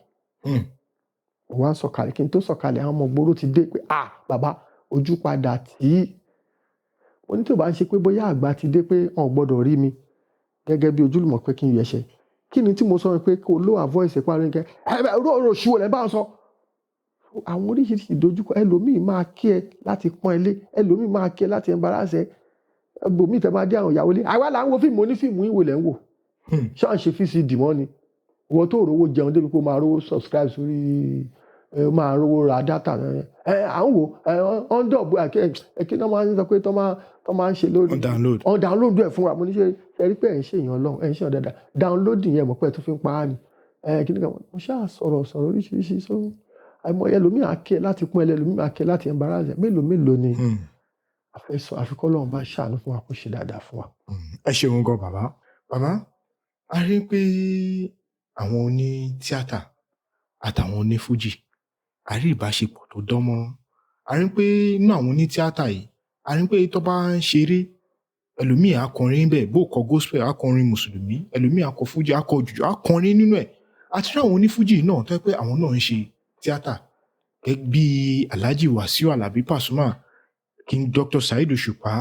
Speaker 1: wọ́n á sọ̀kalẹ̀ kí n tó sọ̀kalẹ̀ àwọn ọmọ gbòòrò ti dé pé bàbá ojú padà tí wọ́n ní tí ò bá ń ṣe pé bóyá àgbà ti dé pé wọn ò gbọ́dọ̀ rí mi gẹ́gẹ́ bí ojúlùmọ̀ pé kí n yẹ̀ṣẹ̀ kí ni tí mo sọ pé kó ló avoice parí nǹkan ọ̀rọ̀ òṣùwò lẹ́ bá ń sọ àwọn oríṣiríṣi ìdojúkọ ẹlòmíì máa kí ẹ láti pọ́n ẹ lé ẹlòmíì máa kí ẹ láti embarrass ẹ ẹgbòmíì tẹ máa dé àwọn ìyàwó lé àwa là ń wo fíìmù onífíìmù ìwò lẹ́ ń wò ṣáà ń ṣe fíìsì dìmọ́ ni ìwọ tó rówó jẹun débi pé ó máa rówó subscribe sórí máa rówó ra data à ń wò on dọ̀bù kí náà máa ń sọ pé tó máa ń ṣe lórí on download ẹ̀ fún wa mo ní ṣe rí pé ẹ̀ ń ṣe èèyàn lọ́wọ́ ẹ̀ ń ṣe èèyàn dáadáa downloading yẹn mọ̀ pé ẹ̀ tó fi ń pa á ni kí ni kan mo ṣáà sọ̀rọ̀ oríṣiríṣi so àìmọ̀ ẹlòmíì àkẹ́ láti pọ́n ẹlòmíì àkẹ́ láti embarrass ẹ̀ mélòó ni àfẹ́sọ àfikọ́ lọ́wọ́ bá ṣàánú fún wa kó ṣe dáadáa fún wa.
Speaker 3: ẹ ṣeun gan bàbá a rí pé àwọn oní tíátà àtàwọn oní fújì a rí ìbáṣepọ̀ tó dán mọ́rán a rí pé inú àwọn oní tíátà yìí a rí pé tó bá ń ṣeré ẹlòmíì akọrin bẹ́ẹ̀ bó kọ gospel akọrin mùsùlùmí ẹlòmíì akọ fújì akọ jùjú akọrin nínú ẹ̀ àti rí àwọn oní fújì náà tó yẹ pé àwọn náà ń ṣe tíátà bíi Alhaji Wasiu Alabi Pasuma King Dr. Saheed Òṣùpá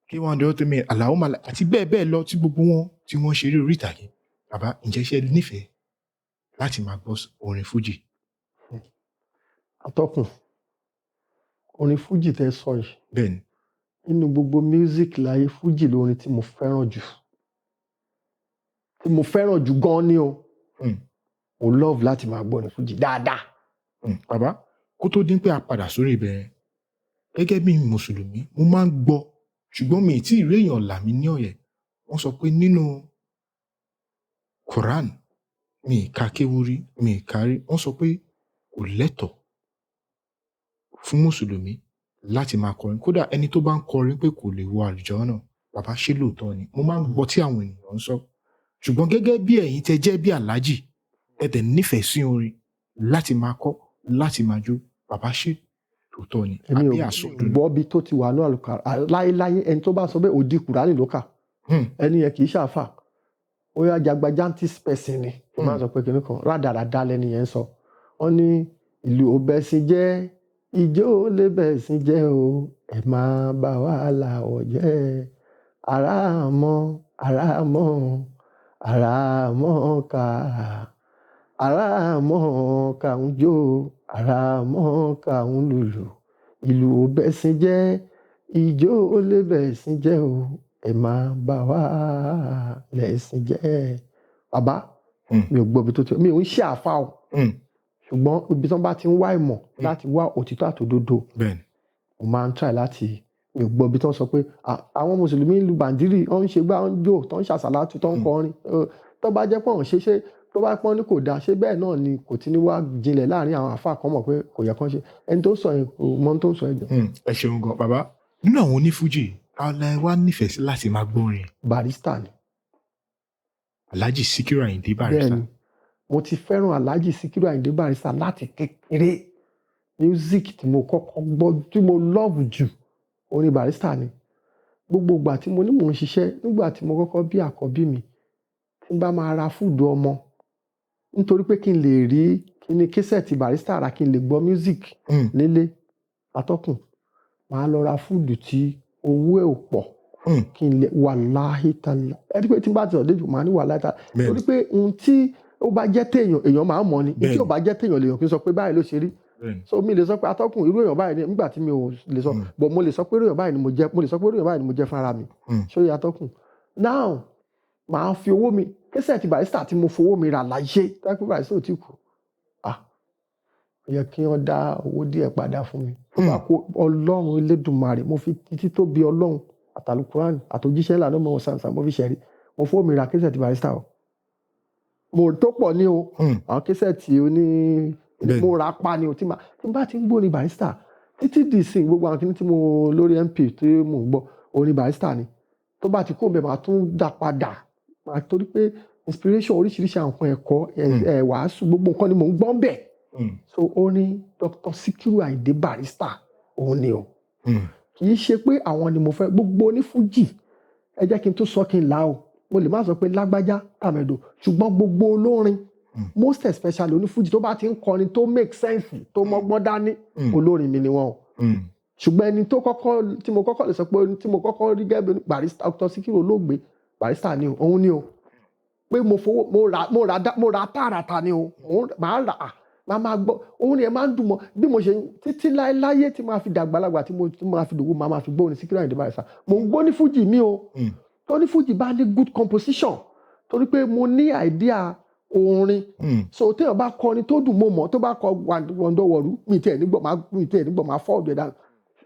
Speaker 3: K1 The Ultimate Alao Malaika àti bẹ́ẹ̀ bẹ́ẹ̀ lọ tí gbogbo wọn tí wọ́n ṣeré orí ìtàgé bàbá ǹjẹ́ ṣe nífẹ̀ẹ́ láti máa gbọ́ orin fújì.
Speaker 1: Atọ́kùn orin fújì tẹ́ sọ yìí
Speaker 3: bẹ́ẹ̀ni
Speaker 1: nínú gbogbo music láyé fújì lórin tí mo fẹ́ràn jù gan ni o mo love láti máa gbọ́ orin fújì dáadáa.
Speaker 3: Bàbá kó tó dín pé a padà sórí ìbẹ̀rẹ̀ gẹ́gẹ́ bí mùsùlùmí mo máa ń gbọ́ ṣùgbọ́n mi ì tí ì rí èèyàn là mí ní ọ̀yẹ̀ wọ́n sọ pé nínú Quran mi ì ka kéwúrí mi ì kárí wọ́n sọ pé kò lẹ́tọ̀ọ́ fún mùsùlùmí láti máa kọrin kódà ẹni tó bá ń kọrin pé kò lè wọ àlùjánnà bàbá ṣé lóòótọ́ ni mo máa ń gbọ́ tí àwọn ènìyàn ń sọ ṣùgbọ́n gẹ́gẹ́ bí ẹ̀yin tẹ́ jẹ́ bí aláàjì ẹ tẹ́ nífẹ̀ẹ́ sí orin láti máa kọ láti máa jó bàbá ṣé lóòótọ́ ni àbí àsọdùn.
Speaker 1: gbọ́ bí tó ti wà ní àlùkà láéláé ẹni tó bá sọ bẹ́ẹ̀ òdi Kùránì ló kà ẹni yẹn kì í ṣàfà ó yá jagbajantis person ni ó máa sọ pé kìnnì kan rádaràda lẹni yẹn ń sọ wọ́n ní ìlú òbẹ̀sìn jẹ́ ìjó lè bẹ̀sìn jẹ́ o ẹ̀ máa bá wàhálà ọ̀jẹ́ àràmọ́ ká ń jó àràmọ́ ká ń lùlù ìlú òbẹ̀sìn jẹ́ ìjó lè bẹ̀sìn jẹ́ o ẹ̀ máa bá wàhálà ẹ̀sìn jẹ́. Bàbá mi ò gbọ́ ibi tó ti mi ò ń ṣe àfa o ṣùgbọ́n ibi tí wọ́n bá ti ń wá ìmọ̀ láti wá òtítọ́ àtòdodo mo máa ń try láti mi ò gbọ́ ibi tí wọ́n sọ pé àwọn mùsùlùmí lu bàndírì wọ́n ń ṣe gbá wọ́n ń jó tó ń ṣàṣàlátù tó ń kọrin tó bá jẹ́ pọ̀ ń ṣe tó bá pọ́n ní kò dáa ṣé bẹ́ẹ̀ náà ni kò ti ní wá jinlẹ̀ láàrin àwọn àfa kan mọ̀ pé kò yẹ kán ṣe ẹni tó sọ yẹn kò mọ tó sọ ẹ̀jọ̀.
Speaker 3: ẹ ṣeun gan bàbá nínú àwọn onífújì alẹ́ wa nífẹ̀ẹ́ sí láti máa gbórin.
Speaker 1: Barrister ni.
Speaker 3: Alhaji Sikiru Ayinde Barrister.
Speaker 1: Bẹ́ẹ̀ni mo ti fẹ́ràn Alhaji Sikiru Ayinde Barrister láti kékeré music tí mo kọ́kọ́ gbọ́ tí mo love jù orin Barrister ni gbogbo ìgbà tí mo ní mò ń ṣiṣẹ́ nígbà tí mo kọ́kọ́ bí àkọ́bí mi tí n bá máa ra fúdù ọmọ nítorí pé kí n lè rí kí ni késẹ̀tì Barrister ra kí n lè gbọ́ music nílé atọ́kùn máa lọ ra fúdù tí owó ẹ̀ ò pọ̀ kí n lè wàláhì tàlá ẹni pé tí n bá ti ọ̀dẹ́jù máa ní wàláhì tàlá torí pé ohun tí ó bá jẹ́ téèyàn èèyàn máa ń mọ̀ ni tí ò bá jẹ́ téèyàn lèèyàn kì í sọ pé báyìí ló ṣe rí so mi lè sọ pé atọ́kùn irú èèyàn báyìí ni nígbà tí mi ò lè sọ but mo lè sọ pé irú èèyàn báyìí ni mo jẹ́ mo lè sọ pé irú èèyàn báyìí ni mo jẹ́ fúnra mi ṣó yẹ atọ́kùn now màá fi owó mi kẹsẹ̀ ti Barrister tí mo fowó mi rà láyé táìpé Barrister ò tí kú ó yẹ kí wọ́n dá owó díẹ̀ padà fún mi. Tó bá kó Ọlọ́run Elédùmarè mo fi títí tó bí Ọlọ́run àtàlùkùránì àtòjíṣẹ́ ńlá lọ́mọ sàǹsàn mo fi ṣẹ̀rí mo fowó mi ra kẹsẹ̀ ti Barrister o. Mo tó pọ̀ ní o àwọn kẹsẹ̀ tí ó ní mo rà pa ni o tí n bá ti ń gbọ́ ní Barrister títí di ìsìn gbogbo àwọn kìíní tí mo lórí MP tí mo ń gbọ́ orin Barrister ni tó bá ti kó bẹ́ẹ̀ máa tún dá padà máa torí pé inspiration oríṣiríṣi àwọn nǹkan ẹ̀kọ́ wàásù gbogbo nǹkan ni mò ń gbọ́ bẹ́ẹ̀. So orin Dr. Sikiru Ayinde Barrister òun ni o kì í ṣe pé àwọn ni mo fẹ́ gbogbo onífújì ẹ jẹ́ kí n tún sọ kí n là o mo lè má sọ pé lágbájá tàmẹ̀dò ṣùgbọ́n gbogbo olórin most especially onífújì tó bá ti ń kọrin tó make sense tó mọ́gbọ́n dání olórin mi ni wọ́n o ṣùgbọ́n ẹni tó kọ́kọ́ tí mo kọ́kọ́ lè sọ pé tí mo kọ́kọ́ rí gẹ́gẹ́ bí Barrister Dr. Sikiru olóògbé Barrister ni o òun ni o pé mo ra tààràtà ni o màá rà máa gbọ́ òun ni ẹ máa ń dùn mọ́ bí mo ṣe títí láéláyé tí máa fi dàgbàlagbà tí máa fi dògbò máa fi gbọ́ ní Sikiru Ayinde Barrister mo ń gbọ́ ní fújì mi o tó ní fújì bá ní good composition torí pé mo ní idea orin so téèyàn bá kọrin tó dùn mọ́ tó bá kọ wọ̀ndọ̀wọ̀rú mi tẹ̀ nígbọ̀ máa fọ́ ọ̀dọ̀ ẹ̀dá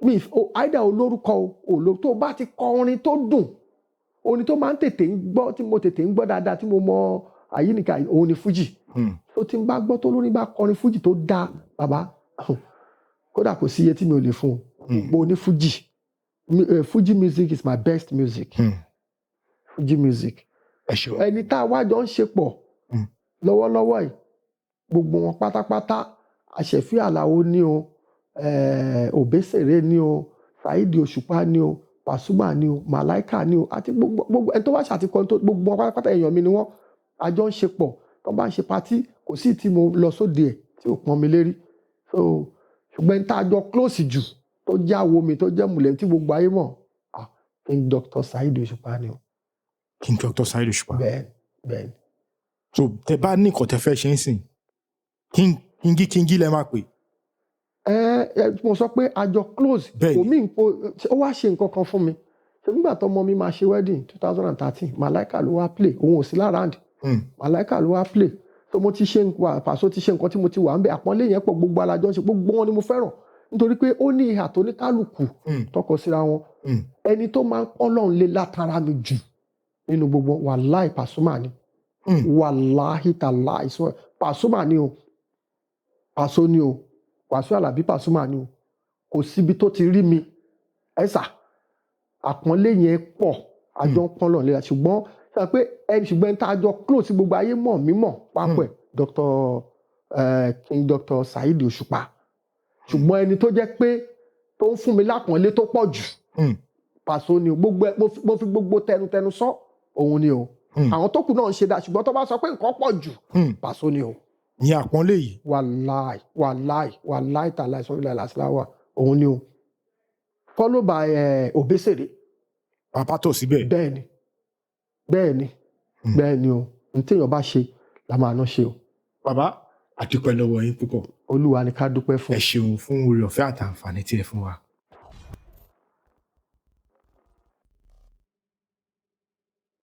Speaker 1: mi àìdá olórúkọ tó bá ti kọ orin tó dùn orin tó máa ń tètè ń gbọ́ tí mo tètè ń gbọ́ dáadáa tí mo mọ àyíníkà òun ni fújì tó ti ń bá gbọ́ tó lórí bá kọrin fújì tó dáa bàbá kódà kò sí iye tí mi ò lè fún un mo ní fújì Fuji music is my best music Fuji music ẹni tá a wá jọ ń ṣe pọ̀ lọ́wọ́lọ́wọ́ yìí gbogbo wọn pátápátá Àṣẹ̀fí Àlàó ní o Òbésèré ní o Saheed Òṣùpá ní o Pasuma ní o Màláíkà ní o àti gbogbo ẹni tó wá ṣàtìkọ́ gbogbo wọn pátápátá èèyàn mi ni wọ́n a jọ ń ṣe pọ̀ tó bá ń ṣe patí kò sí tí mo lọ sóde ẹ̀ tí ò pọ́n mi lérí so ṣùgbọ́n tá a jọ close jù tó jẹ́ àwo mi tó jẹ́ mùlẹ̀ tí gbogbo ayé mọ̀ King Dr. Saheed Òṣùpá ni o.
Speaker 3: King Dr. Saheed Òṣùpá.
Speaker 1: bẹ́ẹ̀.
Speaker 3: So tẹ bá ní nǹkan tẹ fẹ́ ṣe ń sìn kíngí lẹ máa pè.
Speaker 1: Mo sọ pé a jọ close omi ó wá ṣe nǹkan kan fún mi ṣe nígbà tó ọmọ mi máa ṣe wedding 2013 Màláíkà ló wá play òun ò sí lára ǹdí Màláíkà ló wá play so mo ti ṣe nǹkan Paso ti ṣe nǹkan tí mo ti wà ń bẹ àpọ́nlé yẹn pọ̀ gbogbo alájọ ṣe gbogbo wọn ni mo fẹ́ràn nítorí pé ó ní ìhà tó ní kálukú tọkọ síra wọn ẹni tó máa ń Ọlọ́run lé látara mi jù nínú gbogbo wàláì Pasuma ni wàláhì tàláì Pasuma ni o Paso ni o Wàsíù Àlàbí Pasuma ni o kò síbi tó ti rí mi ẹ̀sà àpọ́nlé yẹn pọ̀ àjọ ń pọ́n lọ́nà léra ṣùgbọ́n ẹni tá a jọ close gbogbo ayé mọ̀ mímọ̀ pápẹ́ King Dr. Saheed Òṣùpá ṣùgbọ́n ẹni tó jẹ́ pé tó ń fún mi lápọ́nlé tó pọ̀ jù Paso ni o mo fi gbogbo tẹnutẹnu sọ òun ni o àwọn tó kù náà ń ṣe dá ṣùgbọ́n tó bá sọ pé nǹkan pọ̀ jù Paso ni o.
Speaker 3: Ní àpọ́nlé yìí.
Speaker 1: wàláì tàláì sọ́rí làásìláwà òun ni o follow by Òbésèré.
Speaker 3: Bàbá tó síbẹ̀.
Speaker 1: bẹ́ẹ̀ ni o n téèyàn bá ṣe la máa ná ṣe o.
Speaker 3: Bàbá a dúpẹ́ lọ́wọ́ yín púpọ̀.
Speaker 1: Olúwa ni ká dúpẹ́ fún.
Speaker 3: Ẹ ṣeun fún oore ọ̀fẹ́ àtàǹfààní tí ẹ fún wa.